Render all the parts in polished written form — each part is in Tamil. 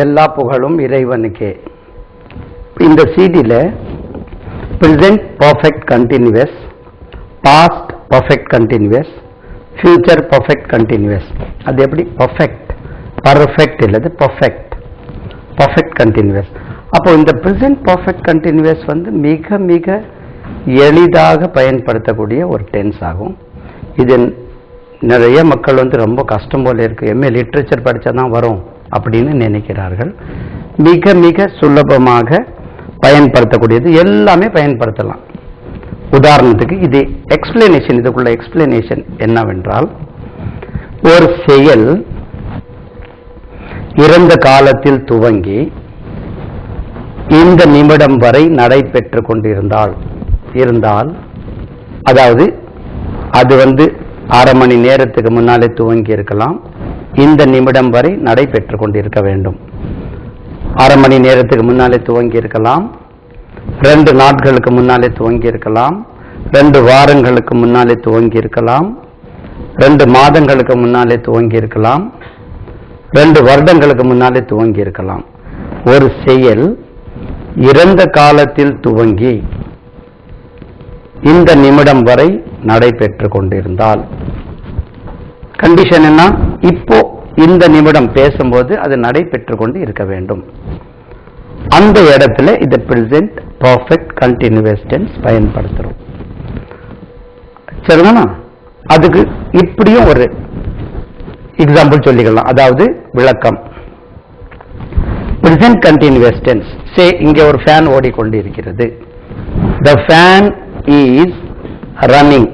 எல்லா புகழும் இறைவனுக்கே. இந்த சிடியில் present perfect continuous, past perfect continuous, future perfect continuous. அது எப்படி? perfect இல்லது perfect continuous. அப்போ இந்த present perfect continuous வந்து மிக மிக எளிதாக பயன்படுத்தக்கூடிய ஒரு டென்ஸ் ஆகும். இது நிறைய மக்கள் வந்து ரொம்ப கஷ்டம் போல இருக்கு, எம்ஏ லிட்ரேச்சர் படித்தா தான் வரும் அப்படின்னு நினைக்கிறார்கள். மிக மிக சுலபமாக பயன்படுத்தக்கூடியது, எல்லாமே பயன்படுத்தலாம். உதாரணத்துக்கு இது எக்ஸ்பிளனேஷன், இதுக்குள்ள எக்ஸ்பிளனேஷன் என்னவென்றால், ஒரு செயல் இறந்த காலத்தில் துவங்கி இந்த நிமிடம் வரை நடைபெற்று கொண்டிருந்தால் அதாவது அது வந்து அரை மணி நேரத்துக்கு முன்னாலே துவங்கி இருக்கலாம், இந்த நிமிடம் வரை நடைபெற்று கொண்டிருக்க வேண்டும். அரை மணி நேரத்துக்கு முன்னாலே துவங்கி இருக்கலாம், 2 நாட்களுக்கு முன்னாலே துவங்கி இருக்கலாம், 2 வாரங்களுக்கு முன்னாலே துவங்கி இருக்கலாம், 2 மாதங்களுக்கு முன்னாலே துவங்கி இருக்கலாம், 2 வருடங்களுக்கு முன்னாலே துவங்கி இருக்கலாம். ஒரு செயல் இறந்த காலத்தில் துவங்கி இந்த நிமிடம் வரை நடைபெற்று கொண்டிருந்தால் கண்டிஷன் என்ன? இப்போ இந்த நிமிடம் பேசும்போது அது நடைபெற்று கொண்டு இருக்க வேண்டும். அந்த இடத்துல இது present perfect continuous tense பயன்படுத்துறோம். சரிதானா? அதுக்கு இப்படியும் ஒரு எக்ஸாம்பிள் சொல்லிக்கலாம், அதாவது விளக்கம். present continuous tense, say இங்கே ஒரு ஃபேன் ஓடிக்கொண்டிருக்கிறது. the fan is running.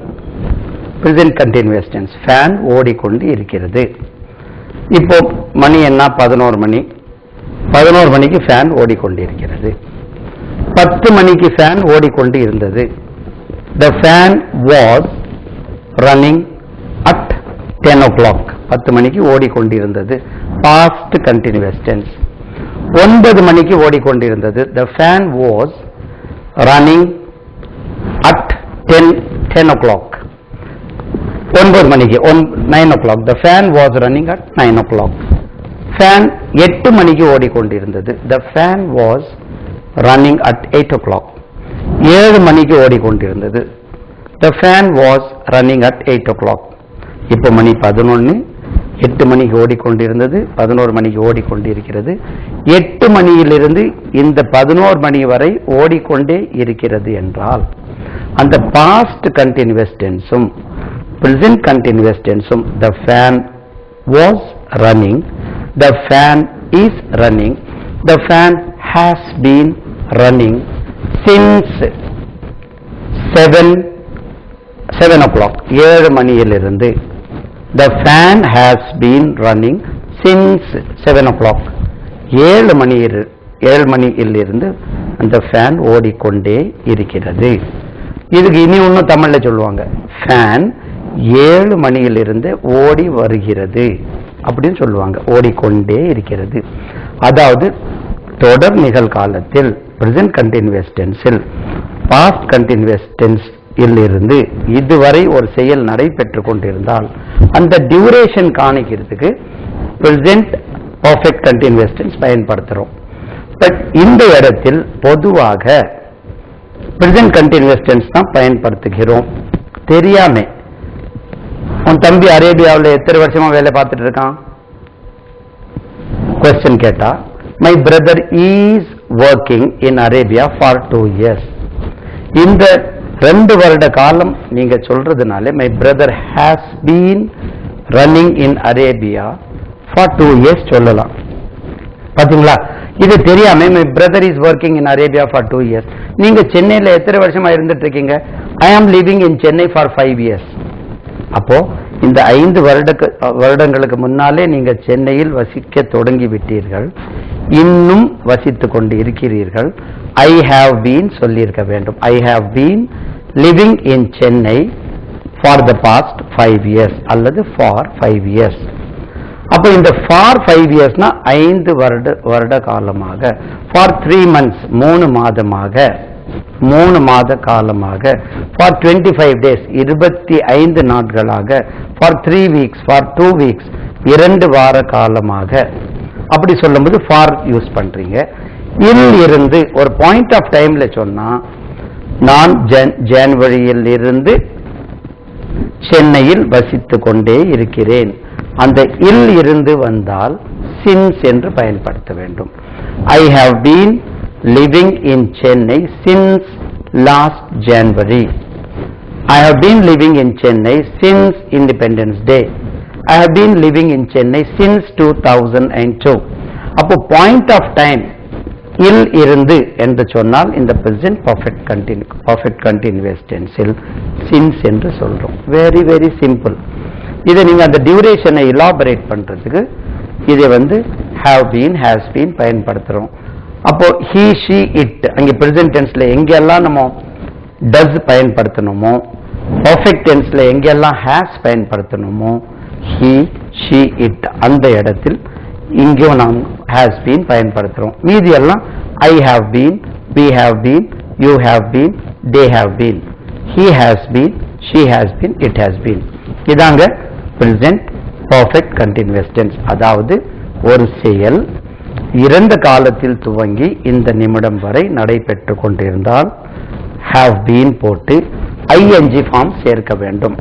present continuous tense, fan ஓடிக்கொண்டு இருக்கிறது. இப்போ மணி என்ன? 11 மணி. 11 மணிக்கு ஃபேன் ஓடிக்கொண்டிருக்கிறது. 10 மணிக்கு ஃபேன் ஓடிக்கொண்டு இருந்தது. the fan was running at 10 o'clock. 10 மணிக்கு ஓடிக்கொண்டிருந்தது. past continuous tense. 9 மணிக்கு ஓடிக்கொண்டிருந்தது. the fan was running at 10 o'clock. 9 மணிக்கு 9 o'clock. the fan was running at 9 o'clock. fan 8 மணிக்கு ஓடிக்கொண்டிருந்தது. the fan was running at 8 o'clock. 7 மணிக்கு ஓடிக்கொண்டிருந்தது. the fan was running at 8 o'clock. இப்போ மணி 11, 8 மணிக்கு ஓடிக்கொண்டிருந்தது, 11 மணிக்கு ஓடிக்கொண்டிருக்கிறது. 8 மணியிலிருந்து இந்த 11 மணி வரை ஓடிக்கொண்டே இருக்கிறது என்றால் அந்த பாஸ்ட் கண்டினியூஸ் டென்ஸும் present continuous tenseum the fan was running, the fan is running, the fan has been running since 7 o'clock. 7 மணியிலிருந்து the fan has been running since 7 o'clock. 7 மணியிலிருந்து அந்த ஃபேன் ஓடிக்கொண்டே இருக்கிறது. இதுக்கு இனி ஒன்றும் தமிழ்ல சொல்லுவாங்க, ஃபேன் 7 மணியிலிருந்து ஓடி வருகிறது அப்படின்னு சொல்லுவாங்க, ஓடிக்கொண்டே இருக்கிறது. அதாவது தொடர் நிகழ்காலத்தில் present continuous tense-இல் past continuous tense-இல் இருந்து இதுவரை ஒரு செயல் நடைபெற்று கொண்டிருந்தால் அந்த டியூரேஷன் காணிக்கிறதுக்கு present perfect continuous tense பயன்படுத்துறோம். பட் இந்த இடத்தில் பொதுவாக present continuous tense தான் பயன்படுத்துகிறோம். தெரியாம உன் தம்பி அரேபியாவில் எத்தனை வருஷமா வேலை பார்த்துட்டு இருக்கான்? கொஸ்டின் கேட்டா, my brother is working in Arabia for 2 years. இந்த 2 வருட காலம் நீங்க சொல்றதுனால my brother has been running in Arabia for 2 years சொல்லலாம். பாத்தீங்களா? இது தெரியாம my brother is working in Arabia for 2 years. நீங்க சென்னையில எத்தனை வருஷமா இருந்துட்டு இருக்கீங்க? ஐ ஆம் living in Chennai for 5 years. அப்போ இந்த 5 வருடங்களுக்கு முன்னாலே நீங்க சென்னையில் வசிக்க தொடங்கி விட்டீர்கள், இன்னும் வசித்து கொண்டு இருக்கிறீர்கள். ஐ ஹாவ் பீன் சொல்லியிருக்க வேண்டும். I have been living in Chennai for the past 5 years அல்லது ஃபார் 5 years. அப்போ இந்த ஃபார் 5 yearsனா 5 வருட காலமாக, ஃபார் 3 months 3 மாதமாக, 3 மாத காலமாக, ஃபார் 25 days 25 நாட்களாக, ஃபார் 3 weeks, ஃபார் 2 weeks 2 வார காலமாக, அப்படி சொல்லும்போது ஃபார் யூஸ் பண்றீங்க. இல் இருந்து ஒரு பாயிண்ட் ஆஃப் டைம்ல சொன்னா நான் ஜனவரியில் இருந்து சென்னையில் வசித்து கொண்டே இருக்கிறேன். அந்த இல் இருந்து வந்தால் சின்ஸ் என்று பயன்படுத்த வேண்டும். I have been living in Chennai since last January. I have been living in Chennai since Independence Day. I have been living in Chennai since 2002. அப்போ point of time இல் இருந்து என்று சொன்னால் இந்த present perfect continuous tense-இல் since என்று சொல்றோம். very very simple. இதை நீங்க அந்த டியூரேஷனை எலாபரேட் பண்றதுக்கு இதை have been has been பயன்படுத்துறோம். அப்போ he she it அங்க present tense-ல எங்கெல்லாம் நம்ம does பயன்படுத்தணுமோ, perfect tense-ல எங்கெல்லாம் has பயன்படுத்தணுமோ, he she it அந்த இடத்தில் இங்கேயும் நாம் has been பயன்படுத்துறோம். மீதி எல்லாம் I have been, we have been, you have been, they have been, he has been, she has been, it has been. இதாங்க present perfect continuous tense. அதாவது ஒரு செயல் இறந்த காலத்தில் துவங்கி இந்த நிமிடம் வரை நடைபெற்று கொண்டிருந்தால் have been போட்டு ing form சேர்க்க வேண்டும்.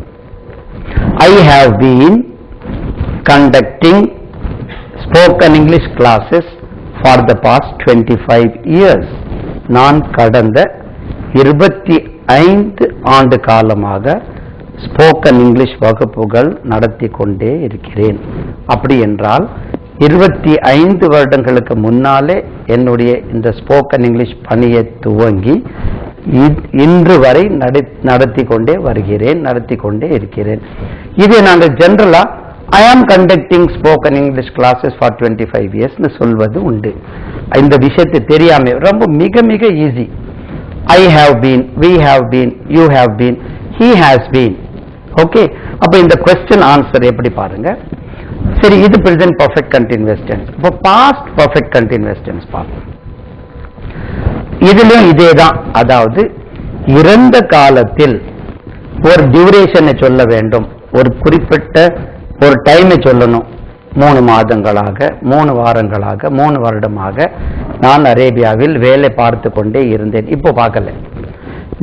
I have been conducting spoken English classes for the past 25 years. நான் கடந்த 25 ஆண்டு காலமாக ஸ்போக்கன் இங்கிலீஷ் வகுப்புகள் நடத்தி கொண்டே இருக்கிறேன். அப்படி என்றால் 25 வருடங்களுக்கு முன்னாலே என்னுடைய இந்த ஸ்போக்கன் இங்கிலீஷ் பணியை துவங்கி இன்று வரை நடத்தி கொண்டே இருக்கிறேன். இதை நாங்கள் ஜெனரலா I am conducting spoken English classes for 25 years னு சொல்வது உண்டு. இந்த விஷயத்தை தெரியாம ரொம்ப மிக மிக easy. I have been, we have been, you have been, he has been. Okay, அப்ப இந்த question answer எப்படி பாருங்க. சரி, இது present perfect continuous tense. இப்போ past perfect continuous tense பார்ப்போம். இதுலயும் இதேதான். அதாவது இறந்த காலத்தில் ஒரு டியூரேஷனை சொல்ல வேண்டும், ஒரு குறிப்பிட்ட ஒரு டைமை சொல்லணும். 3 மாதங்களாக, 3 வாரங்களாக, 3 வருடமாக நான் அரேபியாவில் வேலை பார்த்து கொண்டே இருந்தேன். இப்போ பார்க்கல.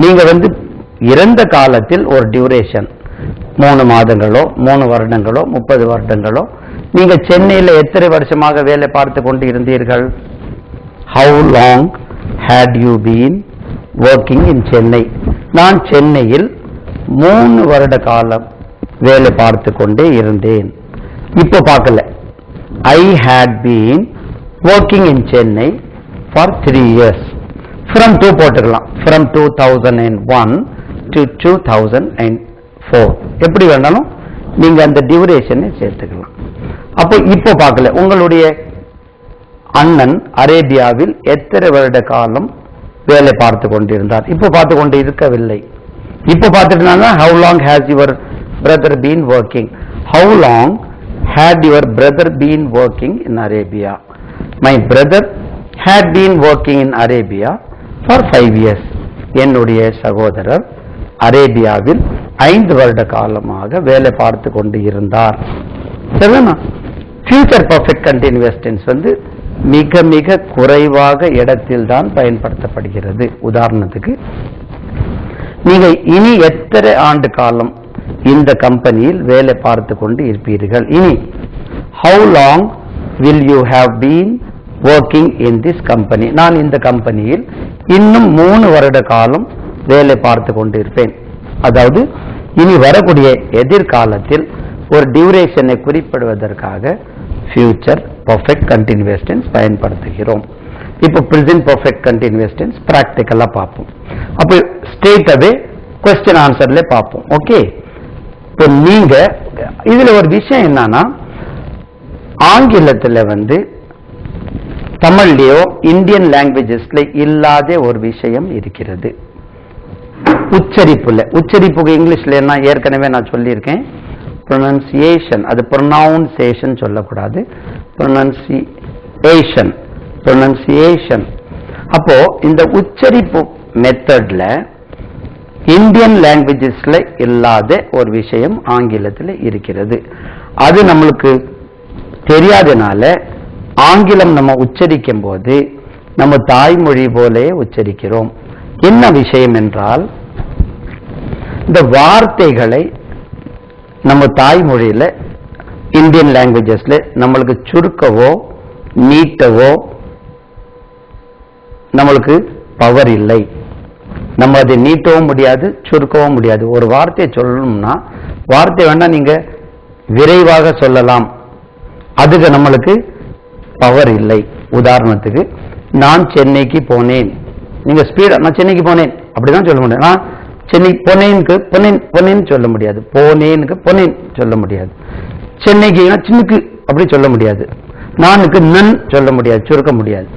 நீங்க இறந்த காலத்தில் ஒரு டியூரேஷன் 3 மாதங்களோ 3 வருடங்களோ 30 வருடங்களோ நீங்க சென்னையில் எத்தனை வருஷமாக வேலை பார்த்து கொண்டு இருந்தீர்கள்? How long had you been working in Chennai? நான் சென்னையில் 3 வருட காலம் வேலை பார்த்து கொண்டே இருந்தேன். இப்போ பார்க்கல. I had been working in Chennai for 3 years. From 2 போட்டுக்கலாம். From 2001 to 2004. எப்படி வேணாலும் நீங்க அந்த டியூரேஷனை சேர்த்துக்கலாம். அப்போ இப்போ பார்க்கல. உங்களுடைய அண்ணன் அரேபியாவில் எத்தனை வருட காலம் வேலை பார்த்து கொண்டிருந்தார்? இப்போ பார்த்து கொண்டு இருக்கவில்லை. இப்போ பார்த்துட்டு how long has your brother been working? How long had your brother been working in Arabia? My brother had been working in Arabia for 5 years. என்னுடைய சகோதரர் அரேபியாவில் 5 வருட காலமாக வேலை பார்த்து கொண்டு இருந்தார். சரிதானா? ஃபியூச்சர் பர்ஃபெக்ட் கண்டினியூஸ் டென்ஸ் மிக மிக குறைவாக இடத்தில் தான் பயன்படுத்தப்படுகிறது. உதாரணத்துக்கு நீங்க இனி எத்தனை ஆண்டு காலம் இந்த கம்பெனியில் வேலை பார்த்து கொண்டு இருப்பீர்கள்? இனி how long will you have been working in this company? நான் இந்த கம்பெனியில் இன்னும் 3 வருட காலம் வேலை பார்த்து கொண்டு இருப்பேன். அதாவது இனி வரக்கூடிய எதிர்காலத்தில் ஒரு டியூரேஷனை குறிப்பிடுவதற்காக ஃபியூச்சர் பர்ஃபெக்ட் கண்டினியூஸ் டென்ஸ் பயன்படுத்துகிறோம். இப்போ பிரசன்ட் பர்ஃபெக்ட் கண்டினியூஸ் டென்ஸ் பிராக்டிக்கலா பார்ப்போம். அப்போ ஸ்ட்ரெயிட் அவே क्वेश्चन ஆன்சர்ல பார்ப்போம். ஓகே, இப்போ நீங்க இதுல ஒரு விஷயம் என்னன்னா, ஆங்கிலத்துல தமிழ்லயோ இந்தியன் லாங்குவேஜஸ்ல இல்லாத ஒரு விஷயம் இருக்கிறது. உச்சரிப்புக்கு இங்கிலீஷ்ல என்ன ஏற்கனவே நான் சொல்லியிருக்கேன், ப்ரொனன்சியேஷன். அது ப்ரொனவுன்சேஷன் சொல்லக்கூடாது, ப்ரொனன்சியேஷன். அப்போ இந்த உச்சரிப்பு மெத்தட்ல இந்தியன் லாங்குவேஜஸ்ல இல்லாத ஒரு விஷயம் ஆங்கிலத்தில் இருக்கிறது. அது நம்மளுக்கு தெரியாதனால ஆங்கிலம் நம்ம உச்சரிக்கும் போது நம்ம தாய்மொழி போலே உச்சரிக்கிறோம். என்ன விஷயம் என்றால், இந்த வார்த்தைகளை நம்ம தாய்மொழியில இந்தியன் லாங்குவேஜஸ்ல நம்மளுக்கு சுருக்கவோ நீட்டவோ நம்மளுக்கு பவர் இல்லை. நம்ம அதை நீட்டவும் முடியாது, சுருக்கவும் முடியாது. ஒரு வார்த்தையை சொல்லணும்னா வார்த்தை வேணா நீங்க விரைவாக சொல்லலாம், அதுக்கு நம்மளுக்கு பவர் இல்லை. உதாரணத்துக்கு, நான் சென்னைக்கு போனேன், நீங்க ஸ்பீடா நான் சென்னைக்கு போனேன் அப்படிதான் சொல்ல முடியும். நான் சென்னை போனேனுக்கு பொன்னேன்னு சொல்ல முடியாது, போனேனுக்கு பொன்னேன் சொல்ல முடியாது. சென்னைக்கு சின்னுக்கு அப்படி சொல்ல முடியாது, நானுக்கு நன் சொல்ல முடியாது, சுருக்க முடியாது.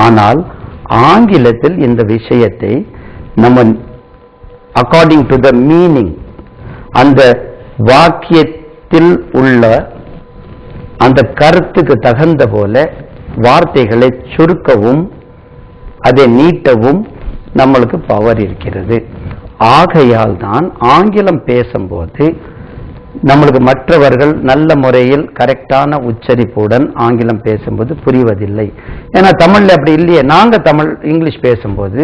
ஆனால் ஆங்கிலத்தில் இந்த விஷயத்தை நம்ம அக்கார்டிங் டு த மீனிங், அந்த வாக்கியத்தில் உள்ள அந்த கருத்துக்கு தகுந்த போல வார்த்தைகளை சுருக்கவும் அதை நீட்டவும் நம்மளுக்கு பவர் இருக்கிறது. ஆகையால் தான் ஆங்கிலம் பேசும்போது நம்மளுக்கு மற்றவர்கள் நல்ல முறையில் கரெக்டான உச்சரிப்புடன் ஆங்கிலம் பேசும்போது புரிவதில்லை. ஏன்னா தமிழ்ல அப்படி இல்லையே. நாங்க இங்கிலீஷ் பேசும்போது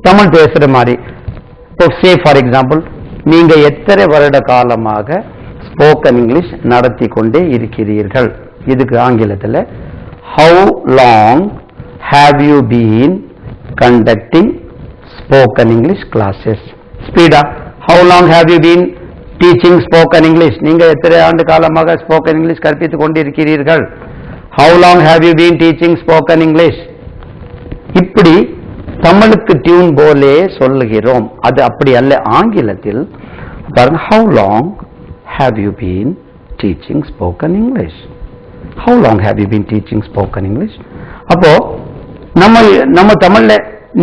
தமிழ் பேசுற மாதிரி, சே ஃபார் எக்ஸாம்பிள், நீங்க எத்தனை வருட காலமாக ஸ்போக்கன் இங்கிலீஷ் நடத்தி கொண்டே இருக்கிறீர்கள்? இதுக்கு ஆங்கிலத்தில் how long have you been conducting spoken English classes? Speedo, how long have you been teaching spoken English? நீங்க எத்தனை ஆண்டு காலமாக ஸ்போக்கன் இங்கிலீஷ் கற்பித்துக் கொண்டிருக்கிறீர்கள்? How long have you been teaching spoken English? இப்படி தமிழுக்கு டியூன் போலே சொல்லுகிறோம். அது அப்படி அல்ல. ஆங்கிலத்தில் பாருங்க, how long have you been teaching spoken English? How long have you been teaching spoken English? அப்போ நம்ம தமிழ்ல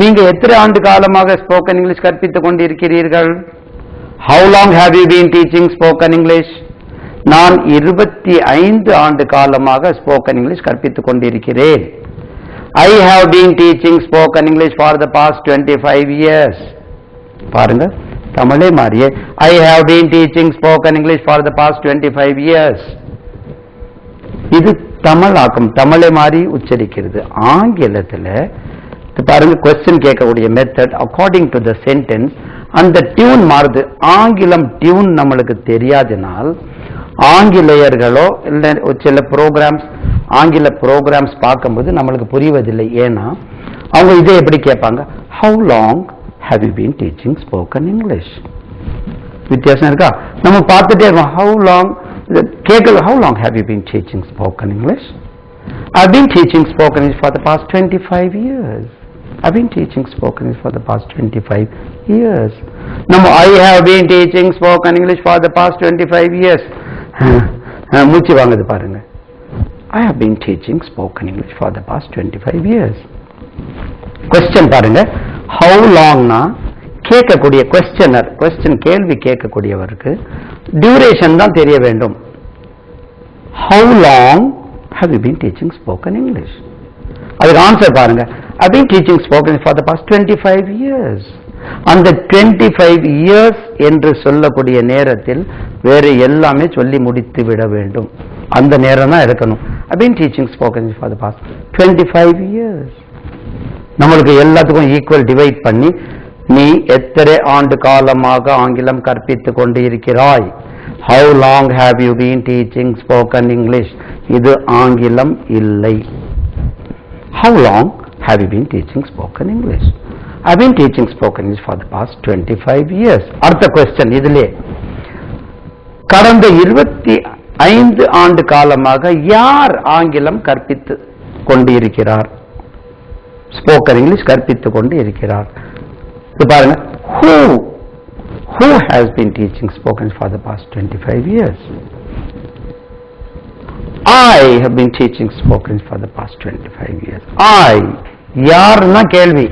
நீங்க எத்தனை ஆண்டு காலமாக ஸ்போக்கன் இங்கிலீஷ் கற்பித்துக் கொண்டிருக்கிறீர்கள்? How long have you been teaching spoken English? நான் 25 ஆண்டு காலமாக ஸ்போக்கன் இங்கிலீஷ் கற்பித்துக் கொண்டிருக்கிறேன். I have been teaching spoken English for the past 25 years. பாருங்க, தமிழே மாறியே I have been teaching spoken English for the past 25 years. இது தமிழாக்கம், தமிழே மாறி உச்சரிக்கிறது. ஆங்கிலத்தில் பாருங்க, கொஸ்டின் கேட்கக்கூடிய method according to the sentence, அந்த டியூன் மாறுது. ஆங்கிலம் டியூன் நம்மளுக்கு தெரியாதனால் ஆங்கிலேயர்களோ இல்லை சில ப்ரோக்ராம்ஸ், ஆங்கில ப்ரோக்ராம்ஸ் பார்க்கும்போது நம்மளுக்கு புரிவதில்லை. ஏன்னா அவங்க இதை எப்படி கேட்பாங்க, how long have you been teaching spoken English? வித்தியாசம் இருக்கா? நம்ம பார்த்துட்டே இருக்கோம், ஹவு லாங் கேட்கல, how long have you been teaching spoken English? I've been teaching spoken English for the past 25 years. I've been teaching spoken English for the past 25 years. No, I have been teaching spoken English for the past 25 years. மூச்சு வாங்குது பாருங்க. I have been teaching spoken English for the past 25 years. Question பாருங்க, how long na கேட்கக்கூடிய questioner, question கேள்வி கேட்கக்கூடியவருக்கு டியூரேஷன் தான் தெரிய வேண்டும். How long have you been teaching spoken English? அதுக்கு ஆன்சர் பாருங்க, I've been teaching spoken English for the past 25 years. அந்த 25 years என்று சொல்லக்கூடிய நேரத்தில் வேறு எல்லாமே சொல்லி முடித்து விட வேண்டும். அந்த நேரம் தான் எடுக்கணும். I've been teaching spoken English for the past 25 years. நம்மளுக்கு எல்லாத்துக்கும் ஈக்குவல் டிவைட் பண்ணி, நீ எத்தனை ஆண்டு காலமாக ஆங்கிலம் கற்பித்துக் கொண்டு இருக்கிறாய்? How long have you been teaching spoken English? இது ஆங்கிலம் இல்லை. How long have you been teaching spoken English? I've been teaching spoken English for the past 25 years. அடுத்த question இதிலே, கடந்த 25 ஆண்டு காலமாக யார் ஆங்கிலம் கற்பித்து கொண்டு இருக்கிறார்? ஸ்போக்கன் இங்கிலீஷ் கற்பித்து கொண்டு இருக்கிறார். இது பாருங்க, who has been teaching spoken for the past 25 years? I have been teaching spoken for the past 25 years. I, யார்னா கேள்வி.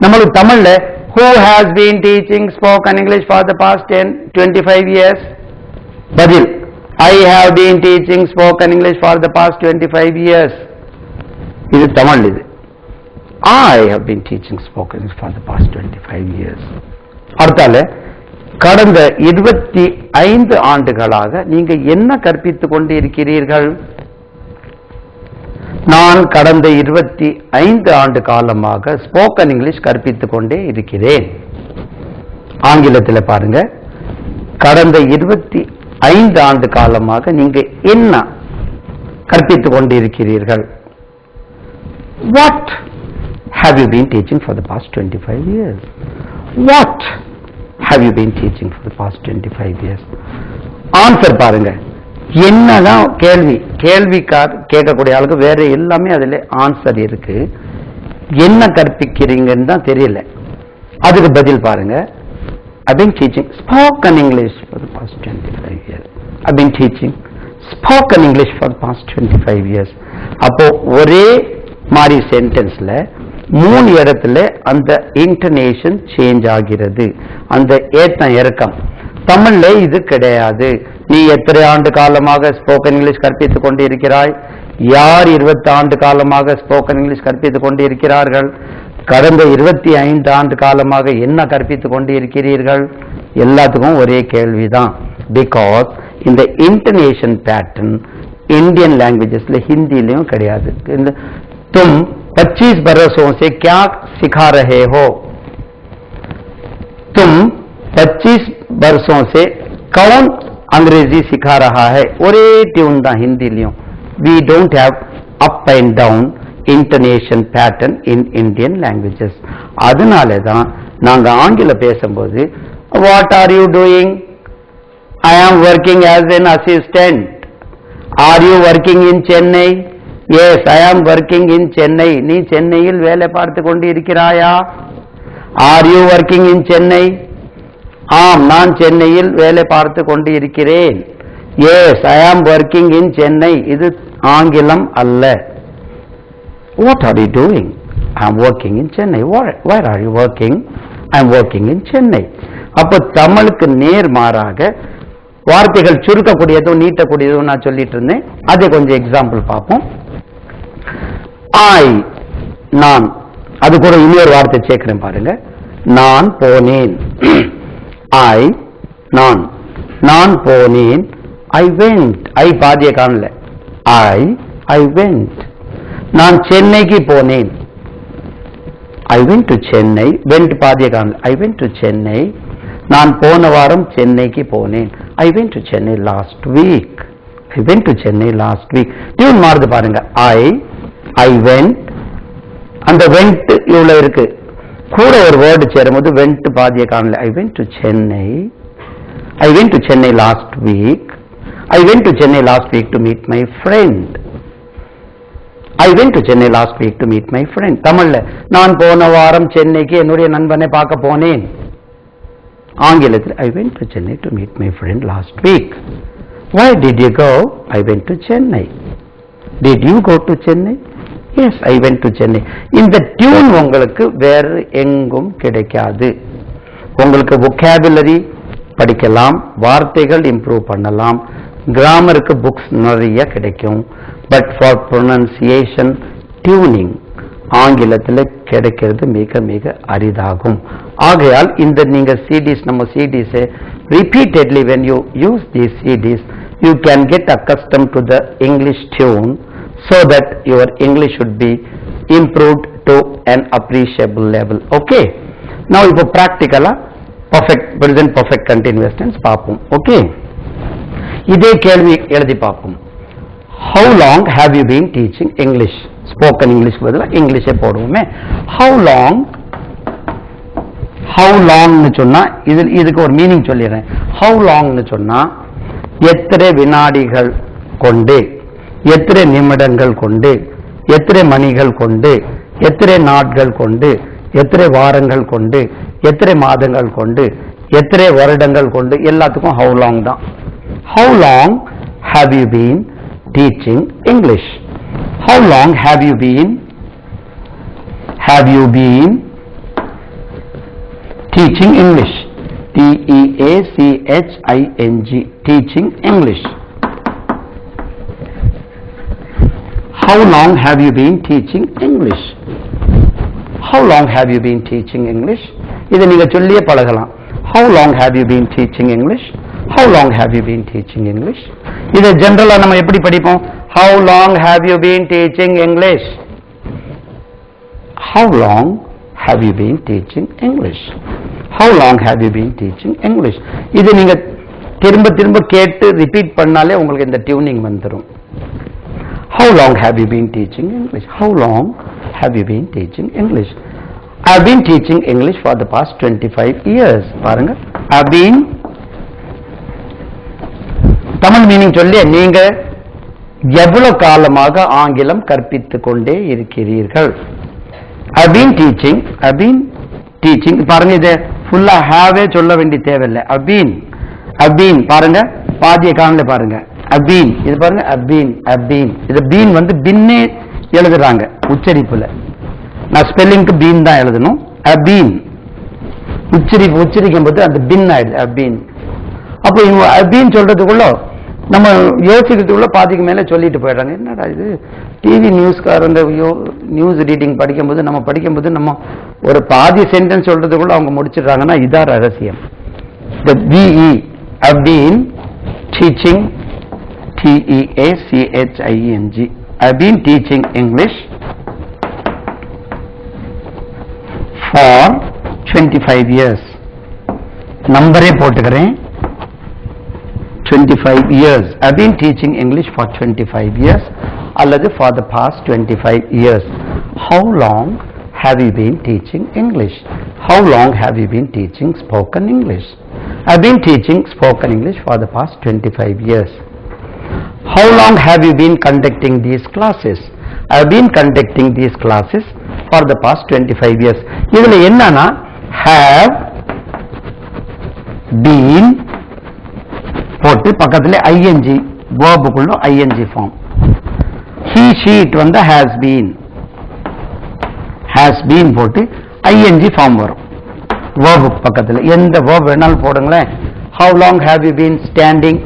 நம்மளுக்கு தமிழ்ல who has been teaching spoken English for the past 25 years? பதில், I have been teaching spoken English for the past 25 years. இது தமிழ். இது I have been teaching spoken English for the past 25 years. அடுத்தால, கடந்த 25 ஆண்டுகளாக நீங்க என்ன கற்பித்துக் கொண்டு இருக்கிறீர்கள்? நான் கடந்த 25 ஆண்டு காலமாக ஸ்போக்கன் இங்கிலீஷ் கற்பித்துக் கொண்டே இருக்கிறேன். ஆங்கிலத்தில் பாருங்க, கடந்த 25 ஆண்டு காலமாக நீங்க என்ன கற்பித்துக் கொண்டிருக்கிறீர்கள்? What have you been teaching for the past 25 years? What have you been teaching for the past 25 years? Answer பாருங்க, என்னதான் கேள்விக்கார் கேட்கக்கூடிய ஆளுக்கு வேற எல்லாமே அதுல ஆன்சர் இருக்கு. என்ன கற்பிக்கிறீங்கன்னு தான் தெரியல. அதுக்கு பதில் பாருங்க, I've been teaching spoken English for the past 25 years. I've been teaching spoken English for the past 25 years. அப்போ ஒரே மாதிரி சென்டென்ஸ்ல 3 இடத்துல அந்த இன்டர்நேஷன் சேஞ்ச் ஆகிறது, அந்த ஏத்தம் இறக்கம். தமிழ்ல இது கிடையாது. நீ எத்தனை ஆண்டு காலமாக ஸ்போக்கன் இங்கிலீஷ் கற்பித்துக் கொண்டிருக்கிறாய்? யார் 20 ஆண்டு காலமாக ஸ்போக்கன் இங்கிலீஷ் கற்பித்துக் கொண்டிருக்கிறார்கள்? கடந்த 25 ஆண்டு காலமாக என்ன கற்பித்துக் கொண்டிருக்கிறீர்கள்? எல்லாத்துக்கும் ஒரே கேள்விதான். பிகாஸ் இந்த இன்டர்நேஷன் பேட்டர்ன் இந்தியன் லாங்குவேஜஸ்ல ஹிந்திலையும் கிடையாது. தும் 25 बरसों से क्या सिखा रहे हो? तुम 25 बरसों से कौन अंग्रेजी सिखा रहा है? ஒரே டியூன் தான் ஹிந்திலையும். We don't have up and down intonation pattern in Indian languages. அதனால தான் நாங்க ஆங்கிலம் பேசும்போது what are you doing? I am working as an assistant. Are you working in Chennai? Yes, I am working in Chennai. நீ சென்னையில் வேலை பார்த்து கொண்டு இருக்கிறாயா? Are you working in Chennai? ஆம், நான் சென்னையில் வேலை பார்த்து கொண்டு இருக்கிறேன். Yes, I am working in Chennai. இது ஆங்கிலம் அல்ல. What are you doing? I am working in Chennai. Where are you working? I am working in Chennai. அப்போ தமிழுக்கு நேர்மாறாக வார்த்தைகள் சுருக்கக்கூடியதும் நீட்டக்கூடியதும் நான் சொல்லிட்டு இருந்தேன். அதை கொஞ்சம் எக்ஸாம்பிள் பார்ப்போம். நான், அது கூட இன்னொரு வார்த்தை சேர்க்கிறேன் பாருங்க. நான் போனேன். நான் போனேன். I went. I பாதிய காணல. I went. நான் சென்னைக்கு போனேன். I went to Chennai. went பாதிய காணல. I went to Chennai. நான் போன வாரம் சென்னைக்கு போனேன். I went to Chennai last week. I went to Chennai last week. Tune மாறுது பாருங்க. I went. அந்த went இவ்வளவு இருக்கு. கூட ஒரு வேர்டு சேரும்போது went பாதிய காணல. I went to Chennai. I went to Chennai last week. I went to Chennai last week to meet my friend. I went to Chennai last week to meet my friend. தமிழ்ல நான் போன வாரம் சென்னைக்கு என்னுடைய நண்பனை பார்க்க போனேன். ஆங்கிலத்தில் I went to Chennai to meet my friend last week. Why did you go? I went to Chennai. Did you go to Chennai? Yes, I went to Chennai. இந்த டியூன் உங்களுக்கு வேற எங்கும் கிடைக்காது. உங்களுக்கு vocabulary படிக்கலாம், வார்த்தைகள் இம்ப்ரூவ் பண்ணலாம், கிராமருக்கு புக்ஸ் நிறைய கிடைக்கும். பட் ஃபார் ப்ரொனன்சியேஷன், டியூனிங் ஆங்கிலத்தில் கிடைக்கிறது மிக மிக அரிதாகும். ஆகையால் இந்த நீங்க CDs, நம்ம CDs repeatedly when you use these CDs you can get accustomed to the English tune so that your English should be improved to an appreciable level. Okay, now இப்போ practically perfect present perfect continuous tense பார்ப்போம். Okay, இதே கேள்வி எழுதி பார்ப்போம். How long have you been teaching English? Spoken English பதிலா இங்கிலீஷே போடுவோமே. How long னு சொன்னா இதுக்கு ஒரு மீனிங் சொல்லிடுறேன். How long னு சொன்னா எத்தனை வினாடிகள் கொண்டு, எத்தனை நிமிடங்கள் கொண்டு, எத்தனை மணிகள் கொண்டு, எத்தனை நாட்கள் கொண்டு, எத்தனை வாரங்கள் கொண்டு, எத்தனை மாதங்கள் கொண்டு, எத்தனை வருடங்கள் கொண்டு, எல்லாத்துக்கும் how long தான். How long have you been teaching English? How long have you been teaching English? Teaching, teaching English. How long have you been teaching English? How long have you been teaching English? இதை நீங்க சொல்லியே பழகலாம். How long have you been teaching English? How long have you been teaching English? இதை ஜெனரலா நம்ம எப்படி படிப்போம்? How long have you been teaching English? How long have you been teaching English? How long have you been teaching English? இது நீங்க திரும்ப திரும்ப கேட்டு ரிப்பீட் பண்ணாலே உங்களுக்கு இந்த டியூனிங் வந்துரும். How long have you been teaching English? How long have you been teaching English? I've been teaching English for the past 25 years. பாருங்க, I've been தமிழ் மீனிங் சொல்லி நீங்க எவ்வளவு காலமாக ஆங்கிலம் கற்பித்துக் கொண்டே இருக்கிறீர்கள். I've been teaching பாருங்க, இதை ஃபுல்லா ஹாவே சொல்ல வேண்டிய தேவையில்லை. I've been பாருங்க, பாதிய காணல பாருங்க. I've been இது பாருங்க, I've been இது பீன் வந்து பின்னே எழுதுறாங்க உச்சரிப்புல. நான் ஸ்பெல்லிங்க்கு பீன் தான் எழுதணும். I've been உச்சரிக்கும் போது அந்த பின் ஆயிடுது. I've been அப்போ இவங்க I've been சொல்றதுக்குள்ள நம்ம யோசிக்கிறதுக்குள்ள பாதிக்கு மேல சொல்லிட்டு போயிடுறாங்க. என்னடா இது டிவி நியூஸ்காரங்க நியூஸ் ரீடிங் படிக்கும்போது நம்ம ஒரு பாதி சென்டென்ஸ் சொல்றதுக்குள்ள அவங்க முடிச்சிடுறாங்கன்னா இதான் ரகசியம். The VE have been teaching TEACHING I've been teaching English for 25 years. நம்பரே போட்டுக்கிறேன், 25 years. I've been teaching English for 25 years அல்லது for the past 25 years. How long have you been teaching English? How long have you been teaching spoken English? I've been teaching spoken English for the past 25 years. How long have you been conducting these classes? I've been conducting these classes for the past 25 years. இதுல என்னன்னா have been போட்டு பக்கத்துல ing verb-க்குள்ள ing form. He she it வந்து has been போட்டு ing form வரும். verb பக்கத்துல எந்த verb வேணாலும் போடுங்களேன். How long have you been standing?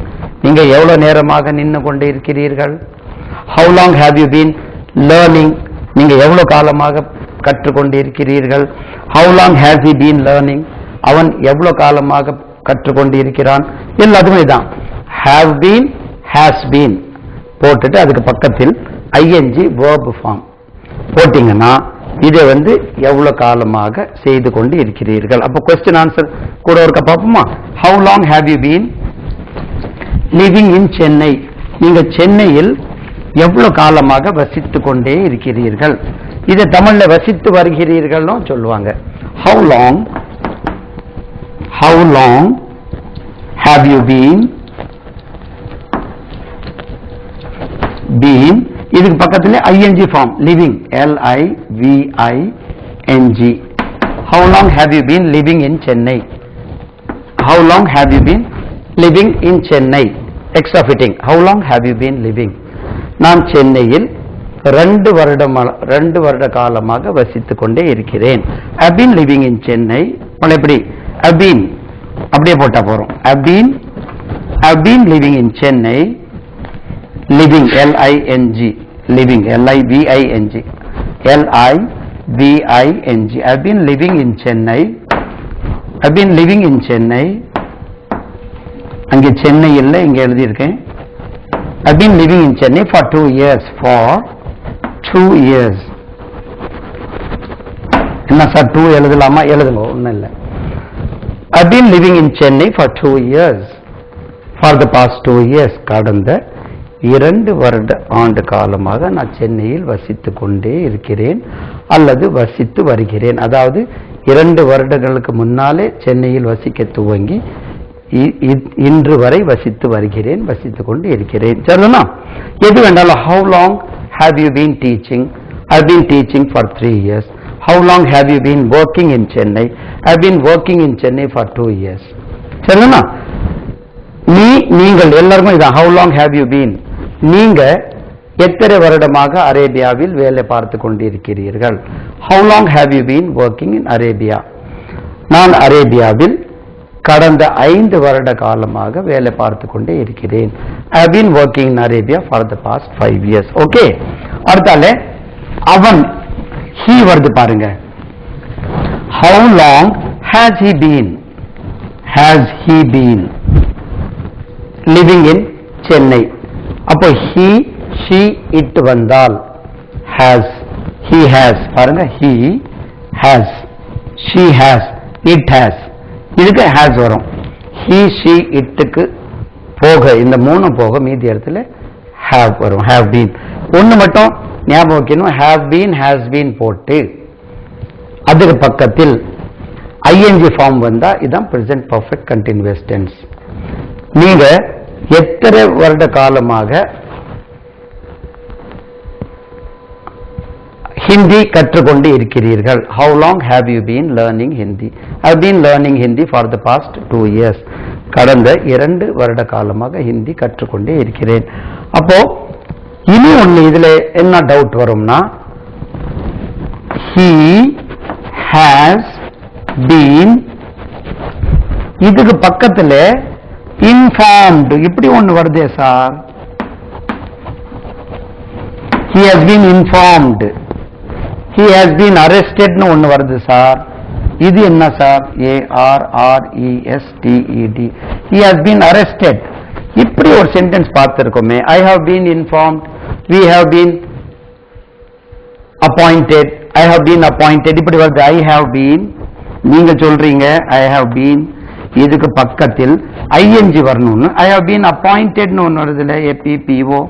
நீங்க எவ்வளவு நேரமாக நின்று கொண்டு இருக்கிறீர்கள். How long have you been learning? நீங்க எவ்வளவு காலமாக கற்றுக்கொண்டு இருக்கிறீர்கள். How long has he been learning? அவன் எவ்வளவு காலமாக கற்றுக்கொண்டு இருக்கிறான். எல்லாத்துக்கும் இதான் have been has been போட்டுட்டு அதுக்கு பக்கத்தில் ing verb form போட்டீங்கன்னா இதை வந்து எவ்வளவு காலமாக செய்து கொண்டு இருக்கிறீர்கள். அப்போ கொஸ்டின் ஆன்சர் கூட ஒருக்க பார்ப்போமா? How long have you been living in Chennai? நீங்க சென்னையில் எவ்வளவு காலமாக வசித்து கொண்டே இருக்கிறீர்கள். இதை தமிழ்ல வசித்து வருகிறீர்கள் சொல்லுவாங்க. How long have you been இதுக்கு பக்கத்துல ing form living LIVING. How long have you been living in Chennai? How long have you been living in Chennai? Extra fitting. How long have you been living? நான் சென்னையில் 2 வருட காலமாக வசித்துக் கொண்டே இருக்கிறேன். I've been living in Chennai. எப்படி I've been அப்படியே போட்டா போறோம். I've been living in Chennai. living LING living LIVING I've been living in Chennai. I've been living in Chennai. அங்கே சென்னை இல்லை, இங்கே எழுதியிருக்கேன். I've been living in Chennai for 2 years. என்ன சார் 2 எழுதலாமா? எழுதுங்க, ஒன்றும் இல்லை. I've been living in Chennai for 2 years. For the past 2 years கடந்த 2 வருட ஆண்டு காலமாக நான் சென்னையில் வசித்து கொண்டே இருக்கிறேன் அல்லது வசித்து வருகிறேன். அதாவது 2 வருடங்களுக்கு முன்னாலே சென்னையில் வசிக்க துவங்கி இன்று வரை வசித்து வருகிறேன், வசித்து கொண்டு இருக்கிறேன். சரிதானா? எது வேண்டாலும் how long have you been teaching? I've been teaching for 3 years. How long have you been working in Chennai? I've been working in Chennai for 2 years. சரிதானா? நீங்கள் எல்லாருக்கும் இதான் how long have you been? நீங்க எத்தனை வருடமாக அரேபியாவில் வேலை பார்த்து கொண்டிருக்கிறீர்கள்? How long have you been working in Arabia? நான் அரேபியாவில் கடந்த 5 வருட காலமாக வேலை பார்த்து கொண்டே இருக்கிறேன். I've been working in Arabia for the past 5 years. Okay, அடுத்தால அவன் he வருது பாருங்க. How long has he been? living in Chennai. அப்போ he, she, it வந்தால் has, he has, பாருங்க he has, she has, it has, இதுக்கு has வரும். he, she, itக்கு போக, இந்த மூணு போக மீதி இடத்துல have வரும். have been ஒன்று மட்டும் ஞாபகம் வைக்கணும், have been, has been போட்டு அதுக்கு பக்கத்தில் ing ஃபார்ம் வந்தா இதான் present perfect continuous tense. நீங்க எத்தனை வருட காலமாக ஹிந்தி கற்றுக்கொண்டு இருக்கிறீர்கள்? How long have you been learning Hindi? I have been learning Hindi for the past 2 years. கடந்த 2 வருட காலமாக ஹிந்தி கற்றுக்கொண்டே இருக்கிறேன். அப்போ இனி ஒன்று இதுல என்ன டவுட் வரும்னா, he has been, இதுக்கு பக்கத்துல informed இப்படி ஒன்று வருதே sir. he has been informed, he has been arrested னு ஒன்று வருது சார். இது என்ன sir? ARRESTED, he has been arrested. இப்படி ஒரு sentence பார்த்திருக்கோமே. I have been informed, we have been appointed, I have been appointed, இப்படி வருது. I have been, நீங்க சொல்றீங்க I have been, இதுக்கு பக்கத்தில் ing வரணும்னு. I have been appointed னு ஒன்று வருதுல, APPO.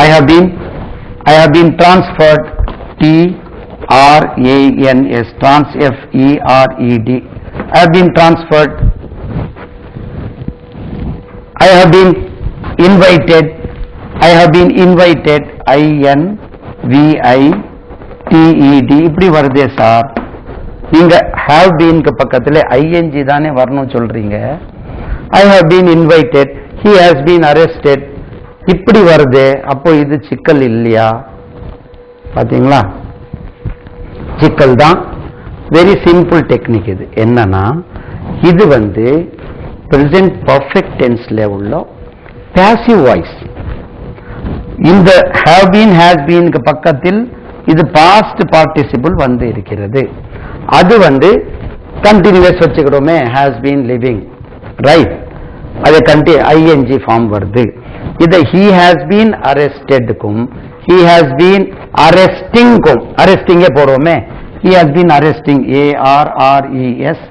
I have been transferred, TRANS, TRANSFERED. I have been transferred. I have been invited, I have been invited, INVITED, இப்படி வருதே சார். நீங்க have been க்கு பக்கத்துல ing தானே வரணும் சொல்றீங்க. I have been invited, he has been arrested, இப்படி வருது. அப்போ இது சிக்கல் இல்லையா? பாத்தீங்களா, சிக்கல் தான். வெரி சிம்பிள் டெக்னிக் இது. என்னன்னா, இது வந்து present perfect tenseல உள்ள passive voice. இந்த have been, has been க்கு பக்கத்தில் இது past participle வந்து இருக்கிறது. அது வந்து continuous வச்சுக்கிறோமே, has been living, right? அது ing ஃபார்ம் வருது. இது he has been arrested க்கும் he has been arresting க்கும் arresting போடுவோமே, he has been arresting, ARRESTING,